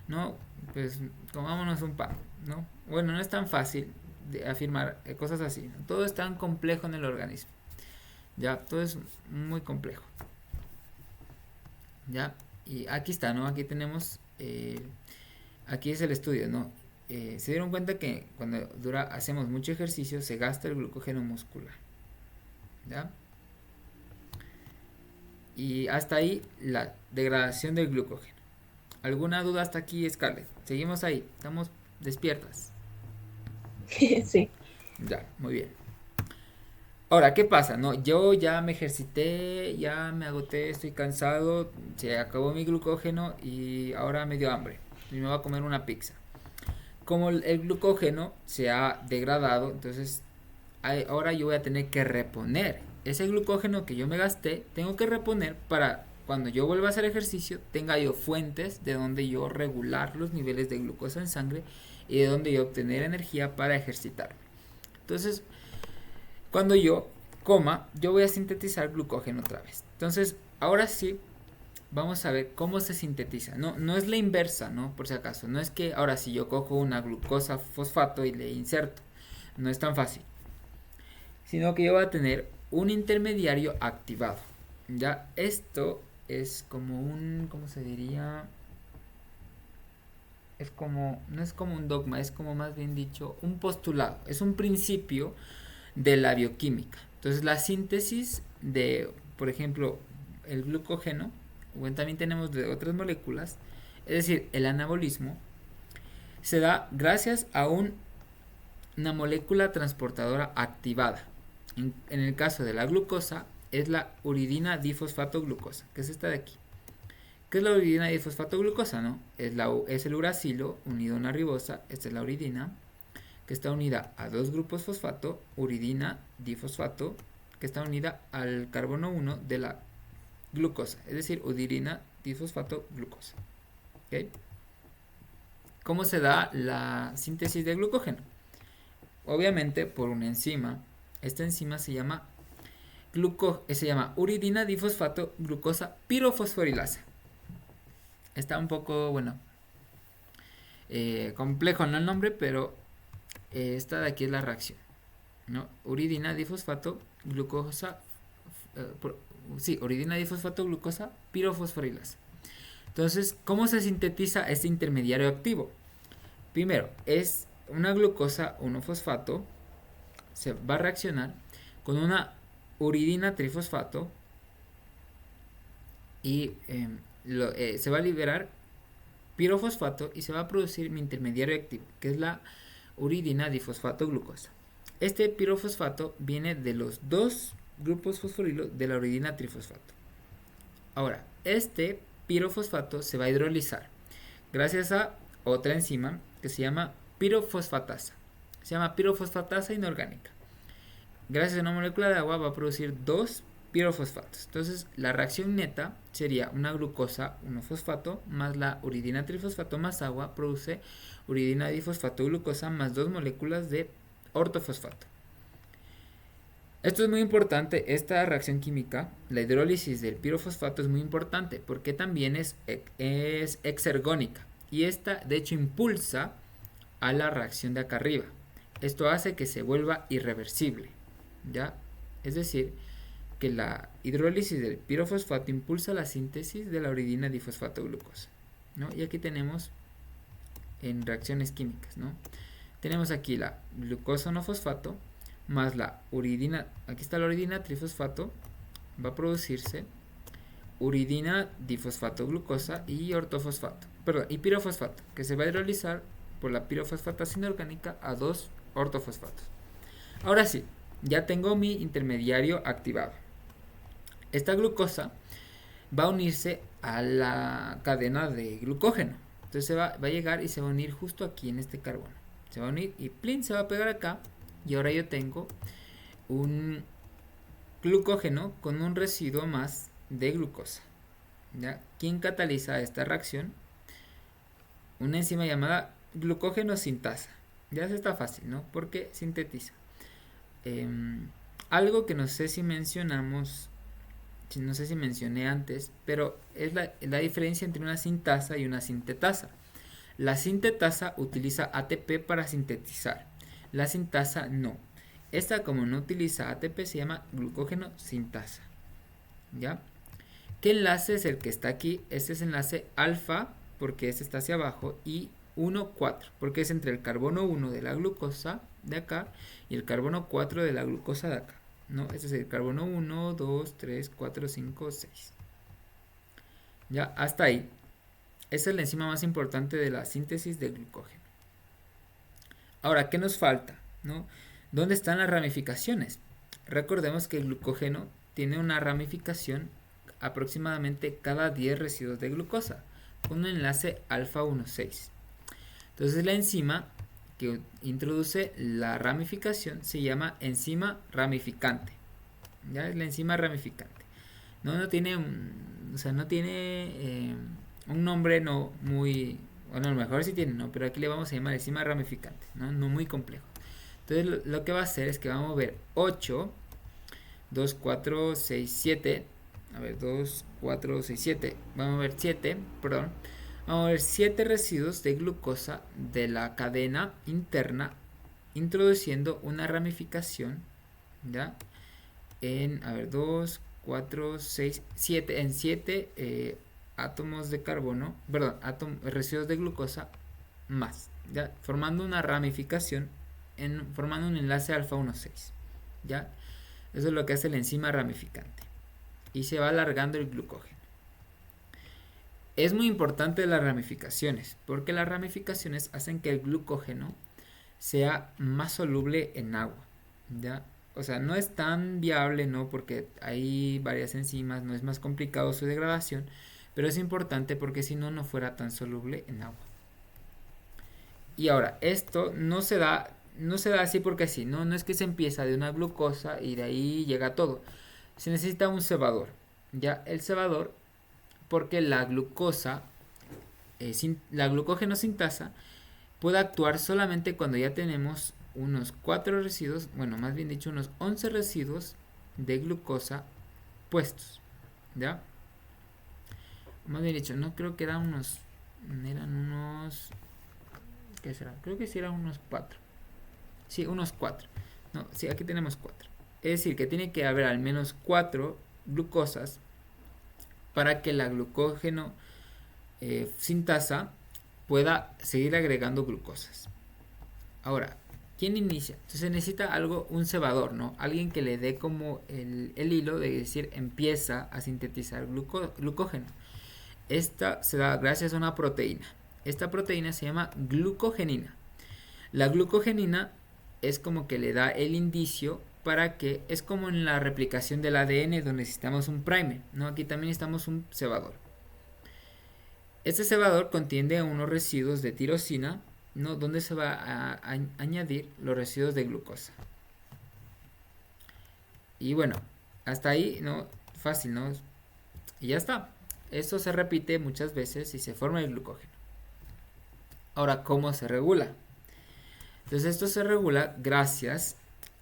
Speaker 1: ¿no? Pues tomámonos un pan, ¿no? Bueno, no es tan fácil de afirmar cosas así, ¿no? Todo es tan complejo en el organismo, ya, todo es muy complejo, ya, y aquí está, ¿no? Aquí tenemos, aquí es el estudio, ¿no? Se dieron cuenta que cuando hacemos mucho ejercicio se gasta el glucógeno muscular, ¿ya? Y hasta ahí la degradación del glucógeno. ¿Alguna duda hasta aquí, Scarlett? Seguimos ahí, estamos despiertas.
Speaker 2: Sí.
Speaker 1: Ya, muy bien. Ahora, ¿qué pasa? No, yo ya me ejercité, ya me agoté, estoy cansado, se acabó mi glucógeno y ahora me dio hambre y me voy a comer una pizza. Como el glucógeno se ha degradado, entonces ahora yo voy a tener que reponer ese glucógeno que yo me gasté, tengo que reponer para cuando yo vuelva a hacer ejercicio tenga yo fuentes de donde yo regular los niveles de glucosa en sangre y de donde yo obtener energía para ejercitarme. Entonces, cuando yo coma, yo voy a sintetizar glucógeno otra vez. Entonces, ahora sí, vamos a ver cómo se sintetiza. No es la inversa, ¿no? Por si acaso. No es que ahora sí yo cojo una glucosa fosfato y le inserto. No es tan fácil. Sino que yo voy a tener un intermediario activado. Ya, esto es como ¿cómo se diría? Es como, no es como un dogma, es como más bien dicho, un postulado. Es un principio de la bioquímica. Entonces la síntesis de, por ejemplo, el glucógeno, bueno, también tenemos de otras moléculas, es decir, el anabolismo, se da gracias a una molécula transportadora activada. En el caso de la glucosa, es la uridina difosfato glucosa, que es esta de aquí. ¿Qué es la uridina difosfato glucosa? ¿No? Es el uracilo unido a una ribosa, esta es la uridina, que está unida a dos grupos fosfato, uridina difosfato, que está unida al carbono 1 de la glucosa, es decir, uridina difosfato glucosa. ¿Okay? ¿Cómo se da la síntesis de glucógeno? Obviamente por una enzima. Esta enzima se llama uridina difosfato glucosa pirofosforilasa. Está un poco, bueno, complejo en el nombre, pero esta de aquí es la reacción, ¿no? Uridina difosfato, glucosa, sí, uridina difosfato, glucosa, pirofosforilasa. Entonces, ¿cómo se sintetiza este intermediario activo? Primero, es una glucosa 1-fosfato, se va a reaccionar con una uridina trifosfato y se va a liberar pirofosfato y se va a producir mi intermediario activo, que es la uridina difosfato glucosa. Este pirofosfato viene de los dos grupos fosforilos de la uridina trifosfato. Ahora, este pirofosfato se va a hidrolizar gracias a otra enzima que se llama pirofosfatasa. Se llama pirofosfatasa inorgánica. Gracias a una molécula de agua va a producir dos pirofosfatos. Entonces, la reacción neta sería una glucosa 1-fosfato más la uridina trifosfato más agua produce uridina difosfato glucosa más dos moléculas de ortofosfato. Esto es muy importante, esta reacción química, la hidrólisis del pirofosfato es muy importante porque también es exergónica y esta de hecho impulsa a la reacción de acá arriba. Esto hace que se vuelva irreversible, ¿ya? Es decir, que la hidrólisis del pirofosfato impulsa la síntesis de la uridina difosfato glucosa, ¿no? Y aquí tenemos en reacciones químicas, ¿no? Tenemos aquí la glucosa 1-fosfato más la uridina, aquí está la uridina trifosfato, va a producirse uridina difosfato glucosa y ortofosfato, perdón, y pirofosfato, que se va a hidrolizar por la pirofosfatasa inorgánica a dos ortofosfatos. Ahora sí, ya tengo mi intermediario activado. Esta glucosa va a unirse a la cadena de glucógeno. Entonces va a llegar y se va a unir justo aquí en este carbono. Se va a unir y plin se va a pegar acá. Y ahora yo tengo un glucógeno con un residuo más de glucosa. ¿Ya? ¿Quién cataliza esta reacción? Una enzima llamada glucógeno sintasa. Ya se está fácil, ¿no? Porque sintetiza. Algo que no sé si mencionamos, no sé si mencioné antes, pero es la diferencia entre una sintasa y una sintetasa. La sintetasa utiliza ATP para sintetizar. La sintasa no. Esta, como no utiliza ATP, se llama glucógeno sintasa. ¿Ya? ¿Qué enlace es el que está aquí? Este es enlace alfa, porque este está hacia abajo, y 1, 4, porque es entre el carbono 1 de la glucosa de acá y el carbono 4 de la glucosa de acá, ¿no? Este es el carbono 1, 2, 3, 4, 5, 6. Ya, hasta ahí. Esa es la enzima más importante de la síntesis de glucógeno. Ahora, ¿qué nos falta? ¿No? ¿Dónde están las ramificaciones? Recordemos que el glucógeno tiene una ramificación aproximadamente cada 10 residuos de glucosa, con un enlace alfa 1,6. Entonces la enzima que introduce la ramificación se llama enzima ramificante. Ya es la enzima ramificante. No tiene, o sea, no tiene un nombre no muy, bueno, a lo mejor sí tiene, ¿no? Pero aquí le vamos a llamar enzima ramificante, ¿no? No muy complejo. Entonces lo que va a hacer es que vamos a ver 8, 2, 4, 6, 7. A ver, 2, 4, 6, 7. Vamos a ver 7, perdón. Vamos a ver 7 residuos de glucosa de la cadena interna introduciendo una ramificación, ¿ya? En, a ver, 2, 4, 6, 7, en 7 átomos de carbono, perdón, residuos de glucosa más, ¿ya? Formando una ramificación, formando un enlace alfa 1,6, ¿ya? Eso es lo que hace la enzima ramificante. Y se va alargando el glucógeno. Es muy importante las ramificaciones, porque las ramificaciones hacen que el glucógeno sea más soluble en agua, ¿ya? O sea, no es tan viable, ¿no? Porque hay varias enzimas, no es más complicado su degradación, pero es importante porque si no, no fuera tan soluble en agua. Y ahora, esto no se da así porque sí, ¿no? No es que se empieza de una glucosa y de ahí llega todo. Se necesita un cebador, ¿ya? El cebador, porque la glucosa, la glucógeno sintasa, puede actuar solamente cuando ya tenemos unos 4 residuos, bueno, más bien dicho, unos 11 residuos de glucosa puestos, ¿ya? más bien dicho, no creo que eran unos, ¿qué será? Creo que sí eran unos 4. Sí, unos 4. No, sí, aquí tenemos 4. Es decir, que tiene que haber al menos 4 glucosas para que la glucógeno sintasa pueda seguir agregando glucosas. Ahora, ¿quién inicia? Entonces necesita algo, un cebador, ¿no? Alguien que le dé como el hilo de decir empieza a sintetizar glucógeno. Esta se da gracias a una proteína. Esta proteína se llama glucogenina. La glucogenina es como que le da el indicio para que, es como en la replicación del ADN donde necesitamos un primer, ¿no? Aquí también necesitamos un cebador. Este cebador contiene unos residuos de tirosina, ¿no? Donde se va a añadir los residuos de glucosa. Y bueno, hasta ahí, ¿no? Fácil, ¿no? Y ya está. Esto se repite muchas veces y se forma el glucógeno. Ahora, ¿cómo se regula? Entonces esto se regula gracias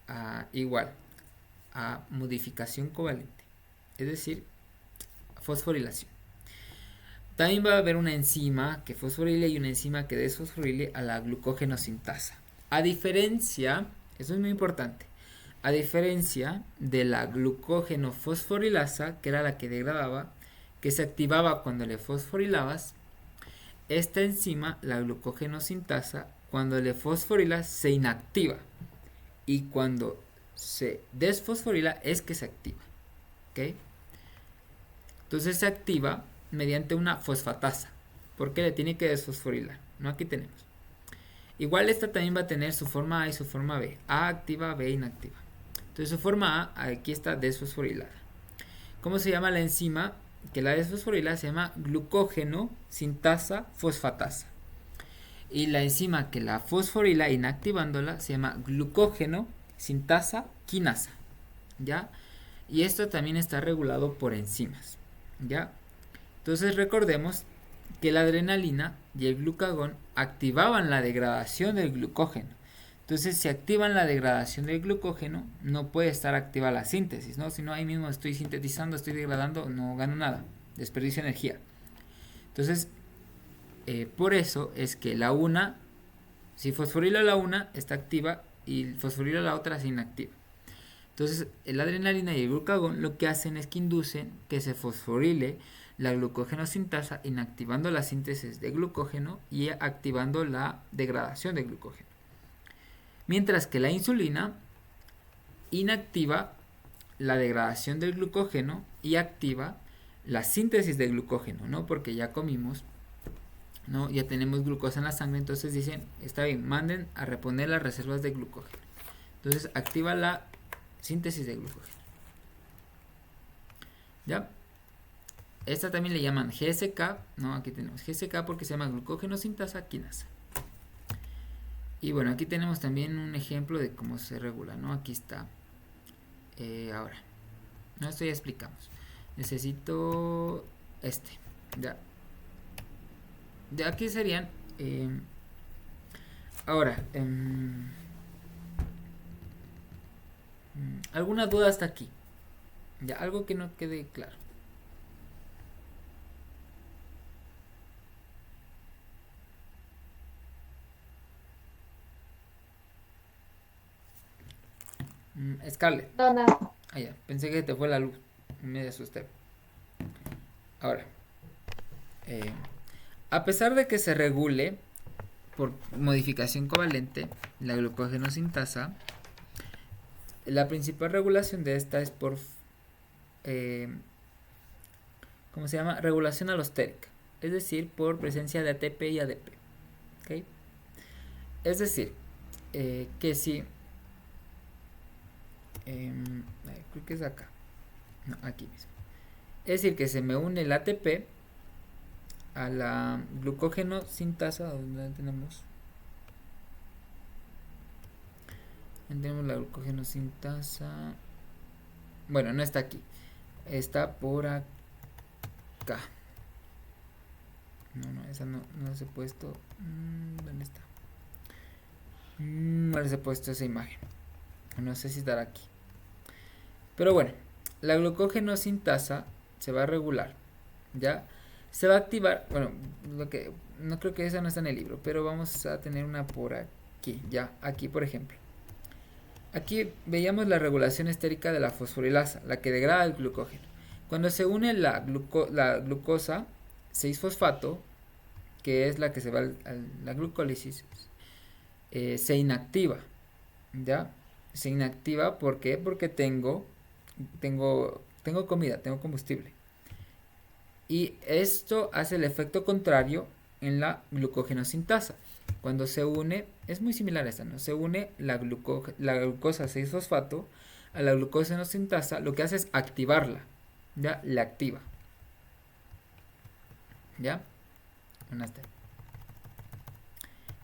Speaker 1: a modificación covalente, es decir, fosforilación. También va a haber una enzima que fosforile y una enzima que desfosforile a la glucógeno sintasa. A diferencia, eso es muy importante, a diferencia de la glucógeno fosforilasa, que era la que degradaba, que se activaba cuando le fosforilabas, esta enzima, la glucógeno sintasa, cuando le fosforilas se inactiva y cuando se desfosforila es que se activa. ¿Ok? Entonces se activa mediante una fosfatasa porque le tiene que desfosforilar. ¿No? Aquí tenemos. Igual esta también va a tener su forma A y su forma B. A activa, B inactiva. Entonces su forma A aquí está desfosforilada. ¿Cómo se llama la enzima que la desfosforila? Se llama glucógeno sintasa fosfatasa. Y la enzima que la fosforila inactivándola se llama glucógeno sintasa quinasa. ¿Ya? Y esto también está regulado por enzimas. ¿Ya? Entonces recordemos que la adrenalina y el glucagón activaban la degradación del glucógeno. Entonces, si activan la degradación del glucógeno, no puede estar activa la síntesis, ¿no? Si no, ahí mismo estoy sintetizando, estoy degradando, no gano nada, desperdicio energía. Entonces, por eso es que la una, si fosforila la una, está activa y fosforila la otra se inactiva. Entonces, la adrenalina y el glucagón lo que hacen es que inducen que se fosforile la glucógeno sintasa, inactivando la síntesis de glucógeno y activando la degradación de glucógeno. Mientras que la insulina inactiva la degradación del glucógeno y activa la síntesis de glucógeno, ¿no? Porque ya comimos, ¿no? Ya tenemos glucosa en la sangre, entonces dicen, está bien, manden a reponer las reservas de glucógeno. Entonces activa la síntesis de glucógeno. ¿Ya? Esta también le llaman GSK, ¿no? Aquí tenemos GSK porque se llama glucógeno sintasa quinasa. Y bueno, aquí tenemos también un ejemplo de cómo se regula, ¿no? Aquí está. Ahora, no, esto ya explicamos. Necesito ya. De aquí serían. Ahora, ¿alguna duda hasta aquí? Ya, algo que no quede claro. Scarlett.
Speaker 2: No, nada.
Speaker 1: Ah, ya, pensé que te fue la luz. Me asusté. Ahora, a pesar de que se regule por modificación covalente la glucógeno sintasa, la principal regulación de esta es por ¿cómo se llama? Regulación alostérica, es decir, por presencia de ATP y ADP. ¿Okay? Es decir, que si creo que es acá, no, aquí mismo, es decir, que se me une el ATP a la glucógeno sintasa, donde tenemos la glucógeno sintasa, bueno, no está aquí, está por acá. No, esa no les he puesto. ¿Dónde está? No les he puesto esa imagen, no sé si estará aquí. Pero bueno, la glucógeno sintasa se va a regular, ¿ya? Se va a activar, bueno, lo que no creo que esa no está en el libro, pero vamos a tener una por aquí, ya, aquí por ejemplo. Aquí veíamos la regulación estérica de la fosforilasa, la que degrada el glucógeno. Cuando se une la glucosa 6-fosfato, que es la que se va a la glucólisis, se inactiva, ¿ya? Se inactiva, ¿por qué? Porque tengo comida, tengo combustible. Y esto hace el efecto contrario en la glucógeno-sintasa. Cuando se une, es muy similar a esta, ¿no? Se une la glucosa 6-fosfato a la glucógeno-sintasa, lo que hace es activarla, ¿ya? La activa. ¿Ya?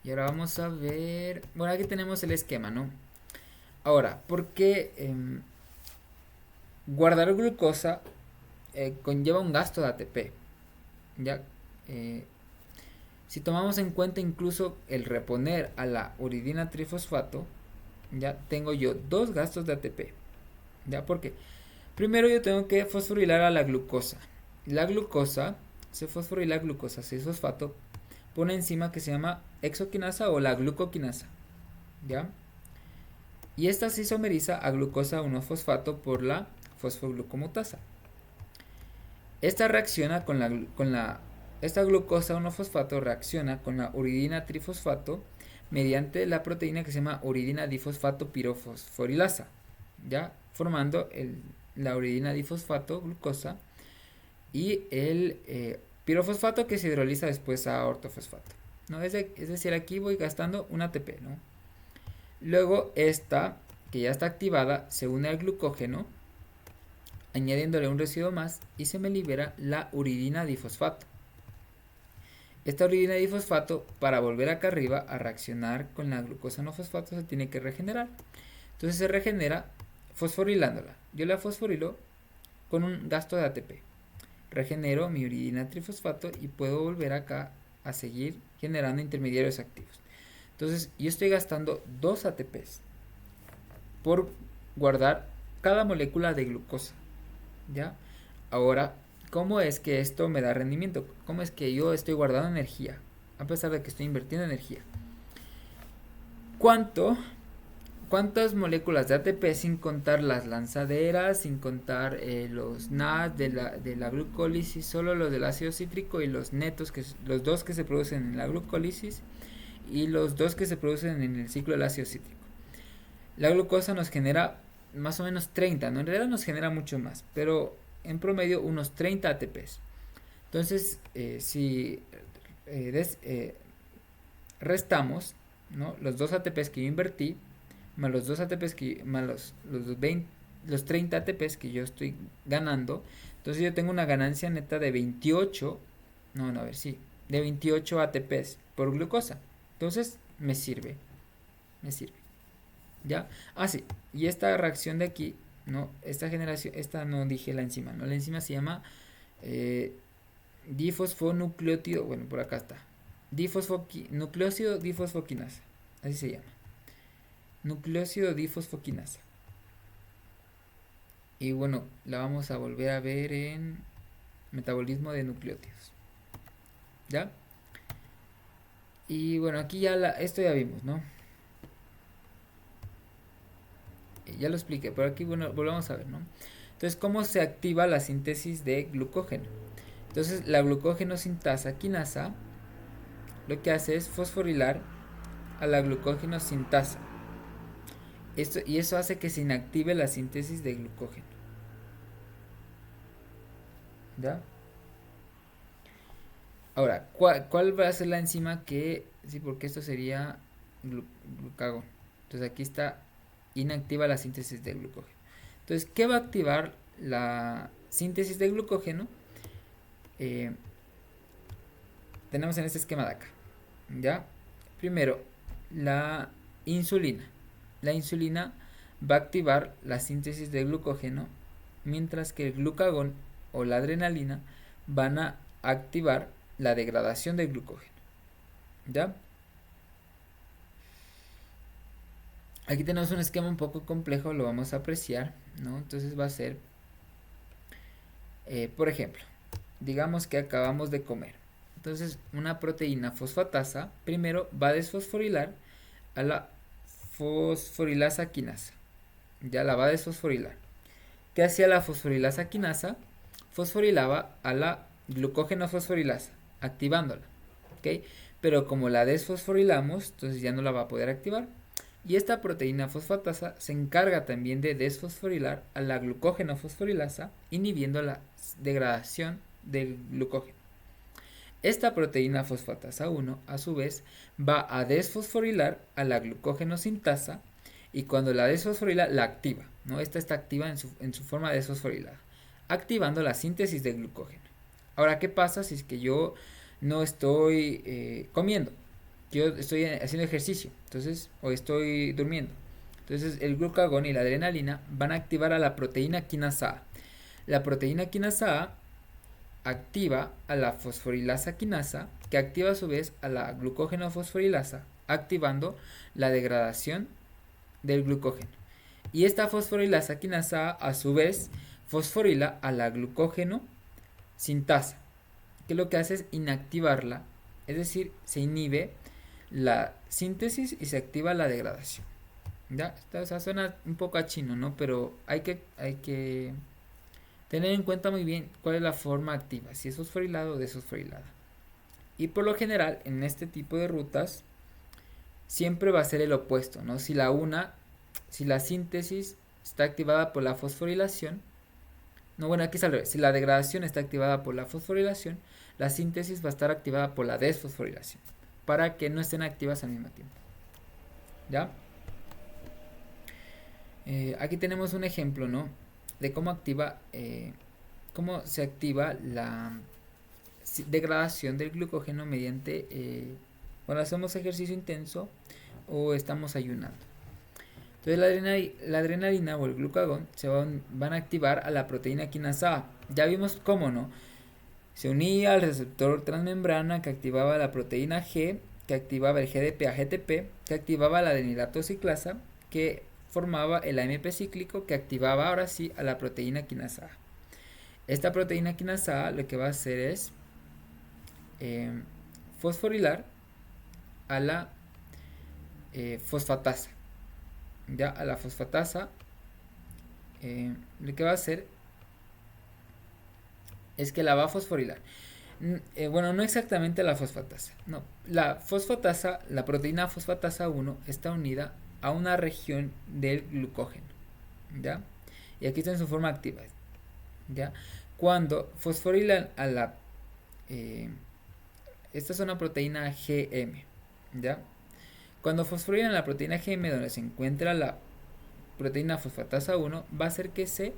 Speaker 1: Y ahora vamos a ver, bueno, aquí tenemos el esquema, ¿no? Ahora, ¿por qué guardar glucosa conlleva un gasto de ATP? ¿Ya? Eh, Si tomamos en cuenta incluso el reponer a la uridina trifosfato, ya tengo yo dos gastos de ATP. ¿Ya? Porque primero yo tengo que fosforilar a la glucosa. La glucosa, se fosforila glucosa 6-fosfato por una enzima que se llama hexoquinasa o la glucoquinasa. ¿Ya? Y esta se isomeriza a glucosa 1-fosfato por la fosfoglucomutasa. Esta reacciona esta glucosa 1-fosfato reacciona con la uridina trifosfato mediante la proteína que se llama uridina difosfato pirofosforilasa, ya formando la uridina difosfato glucosa y el pirofosfato que se hidroliza después a ortofosfato, ¿no? Es decir, aquí voy gastando un ATP, ¿no? Luego esta, que ya está activada, se une al glucógeno añadiéndole un residuo más y se me libera la uridina difosfato. Esta uridina difosfato, para volver acá arriba a reaccionar con la glucosa no fosfato, se tiene que regenerar. Entonces se regenera fosforilándola. Yo la fosforilo con un gasto de ATP. Regenero mi uridina trifosfato y puedo volver acá a seguir generando intermediarios activos. Entonces yo estoy gastando 2 ATPs por guardar cada molécula de glucosa. ¿Ya? Ahora, ¿cómo es que esto me da rendimiento? ¿Cómo es que yo estoy guardando energía? A pesar de que estoy invirtiendo energía. ¿Cuántas moléculas de ATP sin contar las lanzaderas, sin contar los NAD de la glucólisis, solo los del ácido cítrico y los netos, los dos que se producen en la glucólisis y los dos que se producen en el ciclo del ácido cítrico? La glucosa nos genera más o menos 30, ¿no? En realidad nos genera mucho más, pero en promedio unos 30 ATPs. Entonces, si restamos, ¿no?, los 2 ATPs que yo invertí, más los 2 ATPs más los 30 ATPs que yo estoy ganando, entonces yo tengo una ganancia neta de 28, de 28 ATPs por glucosa. Entonces, me sirve. ¿Ya? Sí, y esta reacción de aquí, ¿no? Esta generación, esta no dije la enzima, ¿no? La enzima se llama difosfonucleótido, bueno, por acá está. Nucleócido difosfoquinasa, así se llama. Nucleócido difosfoquinasa. Y bueno, la vamos a volver a ver en metabolismo de nucleótidos. ¿Ya? Y bueno, aquí ya esto ya vimos, ¿no? Ya lo expliqué, pero aquí bueno, volvamos a ver, ¿no? Entonces, ¿cómo se activa la síntesis de glucógeno? Entonces, la glucógeno sintasa quinasa lo que hace es fosforilar a la glucógeno sintasa. Y eso hace que se inactive la síntesis de glucógeno. ¿Ya? Ahora, ¿cuál va a ser la enzima que... Sí, porque esto sería glucagón. Entonces aquí está inactiva la síntesis de glucógeno. Entonces, ¿qué va a activar la síntesis de glucógeno? Tenemos en este esquema de acá, ¿ya? Primero, la insulina. La insulina va a activar la síntesis de glucógeno, mientras que el glucagón o la adrenalina van a activar la degradación del glucógeno, ¿ya? Aquí tenemos un esquema un poco complejo, lo vamos a apreciar, ¿no? Entonces va a ser, por ejemplo, digamos que acabamos de comer. Entonces, una proteína fosfatasa primero va a desfosforilar a la fosforilasa quinasa. Ya la va a desfosforilar. ¿Qué hacía la fosforilasa quinasa? Fosforilaba a la glucógeno fosforilasa, activándola. ¿Ok? Pero como la desfosforilamos, entonces ya no la va a poder activar. Y esta proteína fosfatasa se encarga también de desfosforilar a la glucógeno fosforilasa, inhibiendo la degradación del glucógeno. Esta proteína fosfatasa 1, a su vez, va a desfosforilar a la glucógeno sintasa y cuando la desfosforila la activa, ¿no? Esta está activa en su forma desfosforilada, activando la síntesis de glucógeno. Ahora, ¿qué pasa si es que yo no estoy comiendo? Yo estoy haciendo ejercicio, entonces, o estoy durmiendo. Entonces, el glucagón y la adrenalina van a activar a la proteína quinasa A. La proteína quinasa A activa a la fosforilasa quinasa, que activa a su vez a la glucógeno fosforilasa, activando la degradación del glucógeno. Y esta fosforilasa quinasa a su vez fosforila a la glucógeno sintasa, que lo que hace es inactivarla, es decir, se inhibe la síntesis y se activa la degradación. ¿Ya? O sea, suena un poco a chino, ¿no? Pero hay que tener en cuenta muy bien cuál es la forma activa, si es fosforilada o desfosforilada. Y por lo general, en este tipo de rutas, siempre va a ser el opuesto, ¿no? Si la síntesis está activada por la fosforilación, no, bueno, aquí es al revés. Si la degradación está activada por la fosforilación, la síntesis va a estar activada por la desfosforilación, para que no estén activas al mismo tiempo. ¿Ya? Aquí tenemos un ejemplo, ¿no? De cómo se activa la degradación del glucógeno mediante cuando hacemos ejercicio intenso o estamos ayunando. Entonces la adrenalina o el glucagón van a activar a la proteína quinasa A. Ya vimos cómo, ¿no? Se unía al receptor transmembrana que activaba la proteína G, que activaba el GDP-AGTP, que activaba la adenilato ciclasa, que formaba el AMP cíclico, que activaba ahora sí a la proteína quinasa A. Esta proteína quinasa A lo que va a hacer es fosforilar a la fosfatasa. Ya a la fosfatasa lo que va a hacer es que la va a fosforilar. Bueno, no exactamente la fosfatasa. No, la fosfatasa, la proteína fosfatasa 1 está unida a una región del glucógeno. ¿Ya? Y aquí está en su forma activa. ¿Ya? Cuando fosforilan a la... esta es una proteína GM. ¿Ya? Cuando fosforilan la proteína GM donde se encuentra la proteína fosfatasa 1, va a hacer que se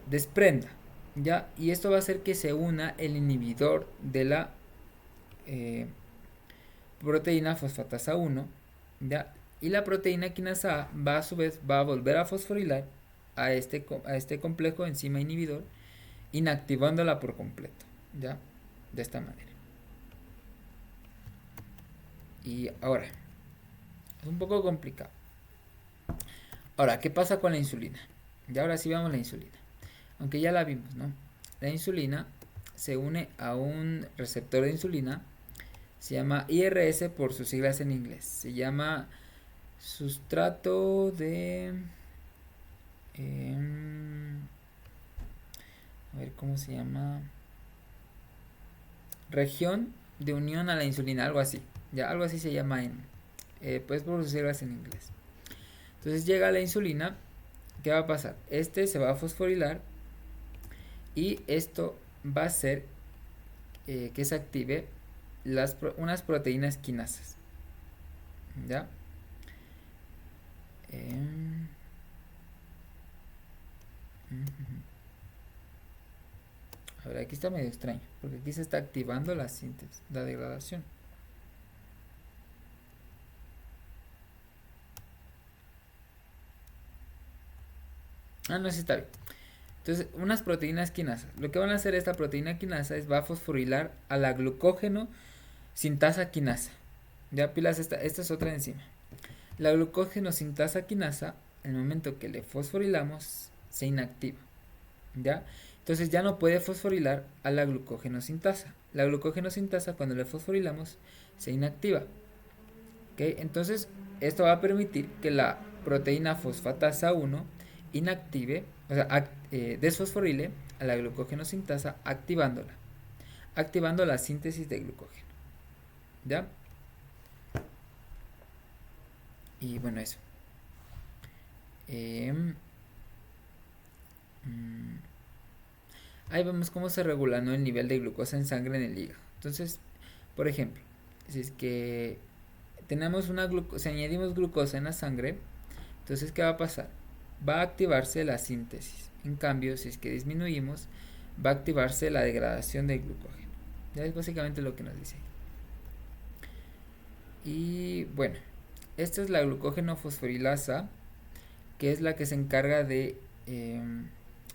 Speaker 1: desprenda. ¿Ya? Y esto va a hacer que se una el inhibidor de la proteína fosfatasa 1, ¿ya? Y la proteína quinasa A va a su vez va a volver a fosforilar a este complejo enzima inhibidor, inactivándola por completo, ¿ya? De esta manera. Y ahora, es un poco complicado. Ahora, ¿qué pasa con la insulina? Y ahora sí vamos a la insulina. Aunque ya la vimos, ¿no? La insulina se une a un receptor de insulina, se llama IRS por sus siglas en inglés. Se llama sustrato de... a ver, ¿cómo se llama? Región de unión a la insulina, algo así. Ya, algo así se llama pues por sus siglas en inglés. Entonces llega la insulina, ¿qué va a pasar? Se va a fosforilar y esto va a hacer que se active unas proteínas quinasas. ¿Ya? A ver, aquí está medio extraño, porque aquí se está activando la síntesis, la degradación. No, sí está bien. Entonces, unas proteínas quinasas. Lo que van a hacer esta proteína quinasa es va a fosforilar a la glucógeno sintasa quinasa. Ya pilas, esta es otra enzima. La glucógeno sintasa quinasa, en el momento que le fosforilamos, se inactiva. ¿Ya? Entonces ya no puede fosforilar a la glucógeno sintasa. La glucógeno sintasa, cuando le fosforilamos, se inactiva. ¿Okay? Entonces esto va a permitir que la proteína fosfatasa 1 inactive, o sea, desfosforile a la glucógeno sintasa, activando la síntesis de glucógeno. ¿Ya? Y bueno, eso. Ahí vemos cómo se regula, ¿no?, el nivel de glucosa en sangre en el hígado. Entonces, por ejemplo, si es que tenemos si añadimos glucosa en la sangre, entonces ¿qué va a pasar? Va a activarse la síntesis. En cambio, si es que disminuimos, va a activarse la degradación del glucógeno. Ya es básicamente lo que nos dice. Y bueno, esta es la glucógeno fosforilasa, que es la que se encarga de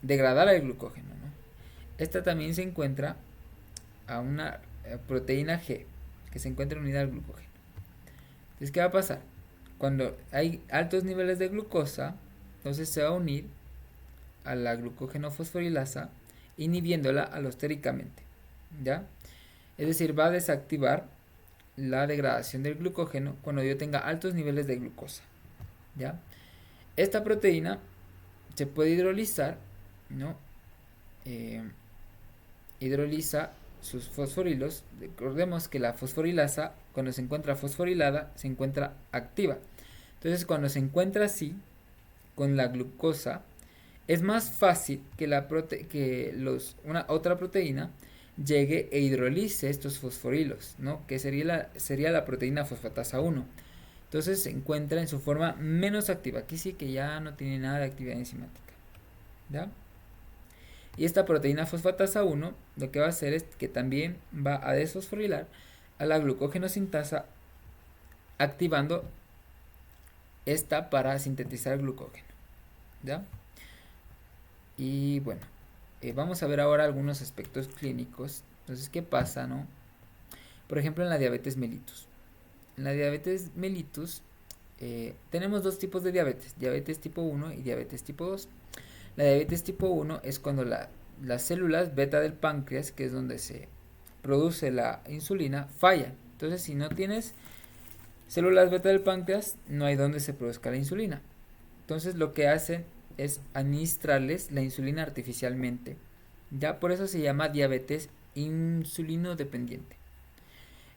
Speaker 1: degradar el glucógeno, ¿no? Esta también se encuentra a una proteína G, que se encuentra unida al glucógeno. Entonces, ¿qué va a pasar? Cuando hay altos niveles de glucosa, entonces se va a unir a la glucógeno fosforilasa, inhibiéndola alostéricamente, ¿ya? Es decir, va a desactivar la degradación del glucógeno cuando yo tenga altos niveles de glucosa, ¿ya? Esta proteína se puede hidrolizar, ¿no? Hidroliza sus fosforilos. Recordemos que la fosforilasa, cuando se encuentra fosforilada, se encuentra activa. Entonces, cuando se encuentra así, con la glucosa, es más fácil que una otra proteína llegue e hidrolice estos fosforilos, ¿no? Que sería la proteína fosfatasa 1. Entonces se encuentra en su forma menos activa. Aquí sí que ya no tiene nada de actividad enzimática, ¿ya? Y esta proteína fosfatasa 1 lo que va a hacer es que también va a desfosforilar a la glucógeno sintasa, activando esta para sintetizar glucógeno, ¿ya? Y bueno, vamos a ver ahora algunos aspectos clínicos. Entonces, ¿qué pasa, no? Por ejemplo, en la diabetes mellitus. En la diabetes mellitus tenemos dos tipos de diabetes: diabetes tipo 1 y diabetes tipo 2. La diabetes tipo 1 es cuando las células beta del páncreas, que es donde se produce la insulina, fallan. Entonces, si no tienes células beta del páncreas, no hay donde se produzca la insulina. Entonces, lo que hacen es administrarles la insulina artificialmente. Ya por eso se llama diabetes insulino dependiente.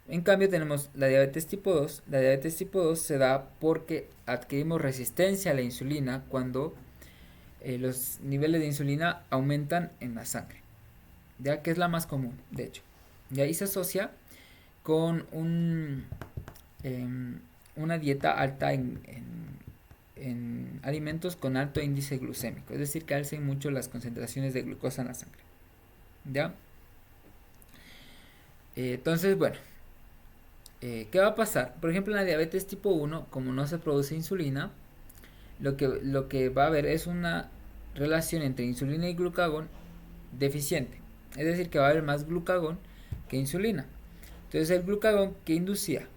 Speaker 1: En cambio tenemos la diabetes tipo 2. La diabetes tipo 2 se da porque adquirimos resistencia a la insulina cuando los niveles de insulina aumentan en la sangre, ya que es la más común, de hecho. Y ahí se asocia con una dieta alta en alimentos con alto índice glucémico, es decir, que alcen mucho las concentraciones de glucosa en la sangre, ¿ya? Entonces, bueno, ¿qué va a pasar? Por ejemplo, en la diabetes tipo 1, como no se produce insulina, lo que va a haber es una relación entre insulina y glucagón deficiente. Es decir, que va a haber más glucagón que insulina. Entonces, el glucagón que inducía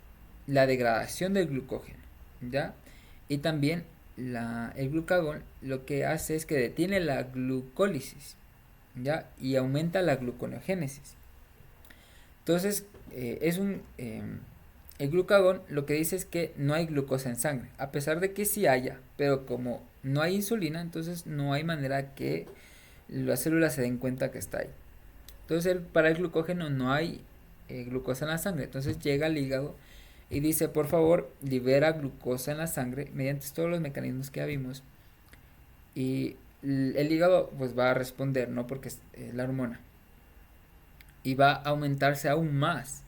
Speaker 1: la degradación del glucógeno, ¿ya? Y también el glucagón lo que hace es que detiene la glucólisis, ¿ya? Y aumenta la gluconeogénesis. Entonces, el glucagón lo que dice es que no hay glucosa en sangre, a pesar de que sí haya, pero como no hay insulina, entonces no hay manera que las células se den cuenta que está ahí. Entonces, para el glucógeno no hay glucosa en la sangre. Entonces llega al hígado y dice, por favor, libera glucosa en la sangre mediante todos los mecanismos que ya vimos. Y el hígado pues va a responder, ¿no? Porque es la hormona. Y va a aumentarse aún más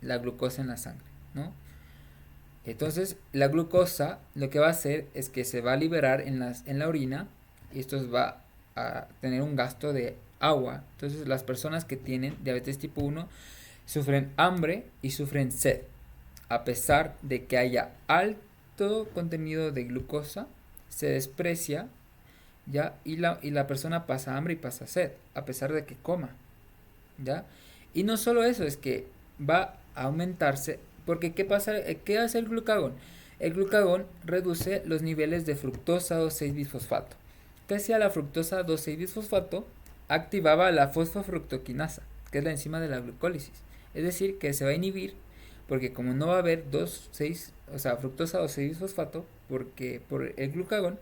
Speaker 1: la glucosa en la sangre, ¿no? Entonces la glucosa lo que va a hacer es que se va a liberar en la orina, y esto va a tener un gasto de agua. Entonces las personas que tienen diabetes tipo 1 sufren hambre y sufren sed, a pesar de que haya alto contenido de glucosa, se desprecia, ¿ya? Y la persona pasa hambre y pasa sed, a pesar de que coma, ¿ya? Y no solo eso, es que va a aumentarse, porque ¿qué pasa? ¿Qué hace el glucagón? El glucagón reduce los niveles de fructosa 2,6-bisfosfato. ¿Qué hacía la fructosa 2,6-bisfosfato? activaba la fosfofructoquinasa, que es la enzima de la glucólisis. Es decir, que se va a inhibir porque como no va a haber 2,6, o sea, fructosa 2,6-fosfato, porque por el glucagón,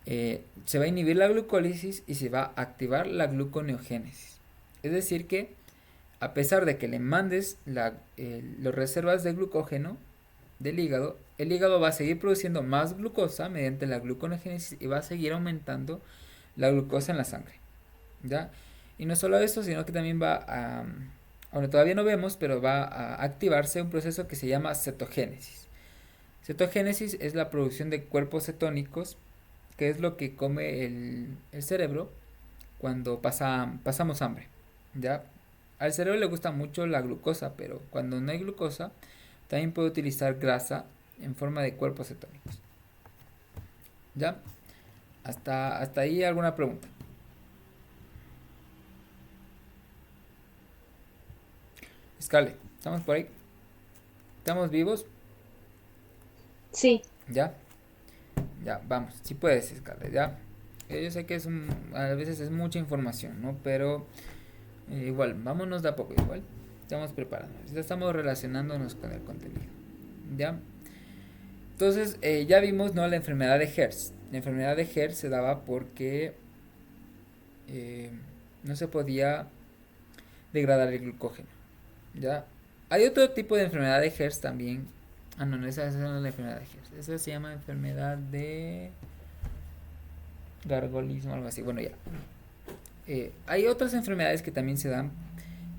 Speaker 1: se va a inhibir la glucólisis y se va a activar la gluconeogénesis. Es decir que a pesar de que le mandes las reservas de glucógeno del hígado, el hígado va a seguir produciendo más glucosa mediante la gluconeogénesis y va a seguir aumentando la glucosa en la sangre, ¿ya? Y no solo eso, sino que también va a, aunque todavía no vemos, pero va a activarse un proceso que se llama cetogénesis. Cetogénesis es la producción de cuerpos cetónicos, que es lo que come el cerebro cuando pasamos hambre, ¿ya? Al cerebro le gusta mucho la glucosa, pero cuando no hay glucosa, también puede utilizar grasa en forma de cuerpos cetónicos, ¿ya? Hasta ahí alguna pregunta. Escale, ¿estamos por ahí? ¿Estamos vivos?
Speaker 2: Sí,
Speaker 1: ¿Ya? Ya, vamos, si puedes, Escale, ¿ya? Yo sé que a veces es mucha información, ¿no? Pero igual, vámonos de a poco, igual. Estamos preparando, ya estamos relacionándonos con el contenido, ¿ya? Entonces, ya vimos, ¿no? La enfermedad de Hertz. La enfermedad de Hertz se daba porque eh, no se podía degradar el glucógeno, ¿ya? Hay otro tipo de enfermedad de Hertz también. Ah, no, esa no es la enfermedad de Hertz. Esa se llama enfermedad de gargolismo, algo así. Bueno, ya. Hay otras enfermedades que también se dan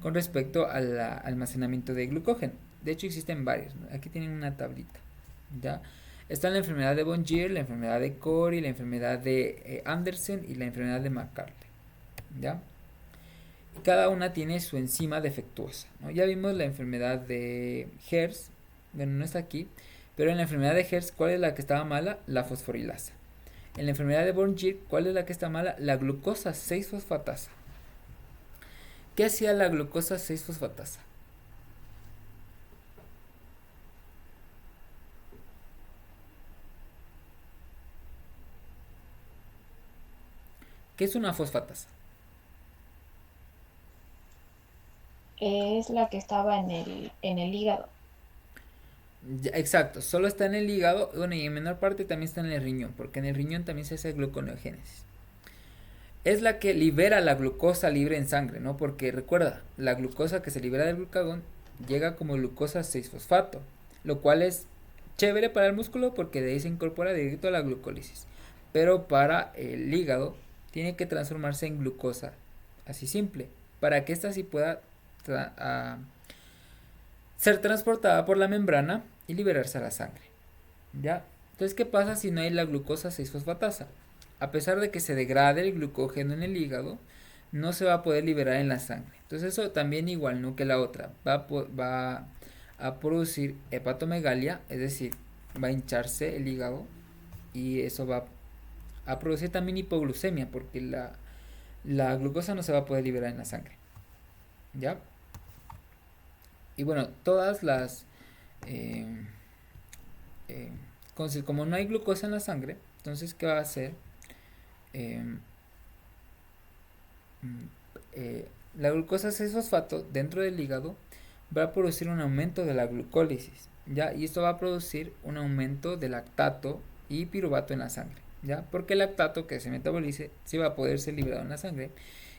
Speaker 1: con respecto al almacenamiento de glucógeno. De hecho, existen varias, ¿no? Aquí tienen una tablita, ¿ya? Está la enfermedad de Bongier, la enfermedad de Corey, la enfermedad de Andersen y la enfermedad de McCartney, ¿ya? Y cada una tiene su enzima defectuosa, ¿no? Ya vimos la enfermedad de Hertz, bueno, no está aquí, pero en la enfermedad de Hertz, ¿cuál es la que estaba mala? La fosforilasa. En la enfermedad de Bongier, ¿cuál es la que está mala? La glucosa 6-fosfatasa. ¿Qué hacía la glucosa 6-fosfatasa? ¿Qué es una fosfatasa?
Speaker 2: es la que estaba en el hígado.
Speaker 1: Ya, exacto, solo está en el hígado, bueno, y en menor parte también está en el riñón, porque en el riñón también se hace gluconeogénesis. Es la que libera la glucosa libre en sangre, ¿no? Porque recuerda, la glucosa que se libera del glucagón llega como glucosa 6-fosfato, lo cual es chévere para el músculo porque de ahí se incorpora directo a la glucólisis. Pero para el hígado tiene que transformarse en glucosa, así simple, para que ésta sí pueda ser transportada por la membrana y liberarse a la sangre, ¿ya? Entonces, ¿qué pasa si no hay la glucosa 6-fosfatasa? A pesar de que se degrade el glucógeno en el hígado, no se va a poder liberar en la sangre. Entonces, eso también igual, no que la otra, va a producir hepatomegalia, es decir, va a hincharse el hígado y eso va a producir también hipoglucemia porque la glucosa no se va a poder liberar en la sangre, ¿ya? Y bueno, todas las... eh, eh, como no hay glucosa en la sangre, entonces, ¿qué va a hacer? Eh, mm, la glucosa 6-fosfato dentro del hígado va a producir un aumento de la glucólisis, ¿ya? Y esto va a producir un aumento de lactato y piruvato en la sangre, ¿ya? Porque el lactato que se metabolice sí va a poder ser liberado en la sangre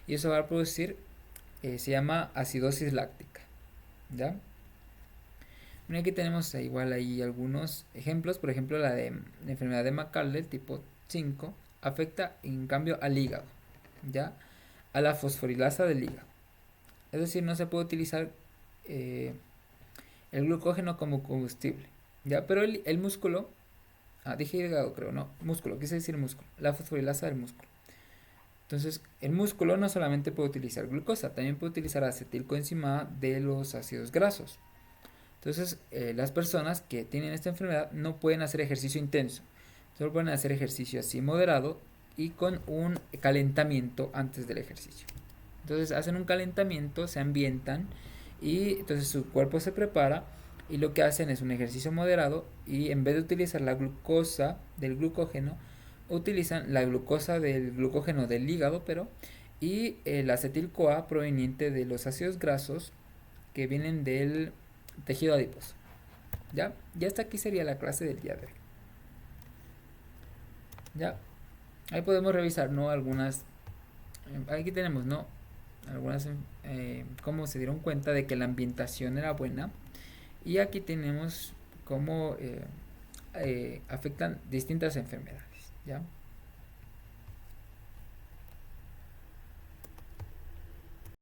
Speaker 1: y eso va a producir, se llama acidosis láctica, ¿ya? Bueno, aquí tenemos igual ahí algunos ejemplos, por ejemplo la de la enfermedad de McCartney tipo 5 afecta en cambio al hígado, ¿ya? A la fosforilasa del hígado. Es decir, no se puede utilizar el glucógeno como combustible, ¿ya? Pero el músculo, dije hígado creo, no, músculo, quise decir músculo, la fosforilasa del músculo. Entonces, el músculo no solamente puede utilizar glucosa, también puede utilizar acetilcoenzima de los ácidos grasos. Entonces, las personas que tienen esta enfermedad no pueden hacer ejercicio intenso, solo pueden hacer ejercicio así moderado y con un calentamiento antes del ejercicio. Entonces, hacen un calentamiento, se ambientan y entonces su cuerpo se prepara y lo que hacen es un ejercicio moderado y en vez de utilizar la glucosa del glucógeno, utilizan la glucosa del glucógeno del hígado, pero y el acetil-CoA proveniente de los ácidos grasos que vienen del tejido adiposo. Ya hasta aquí sería la clase del día de hoy. Ya, ahí podemos revisar, ¿no? Algunas, aquí tenemos, ¿no? Algunas, cómo se dieron cuenta de que la ambientación era buena. Y aquí tenemos cómo afectan distintas enfermedades, ¿ya?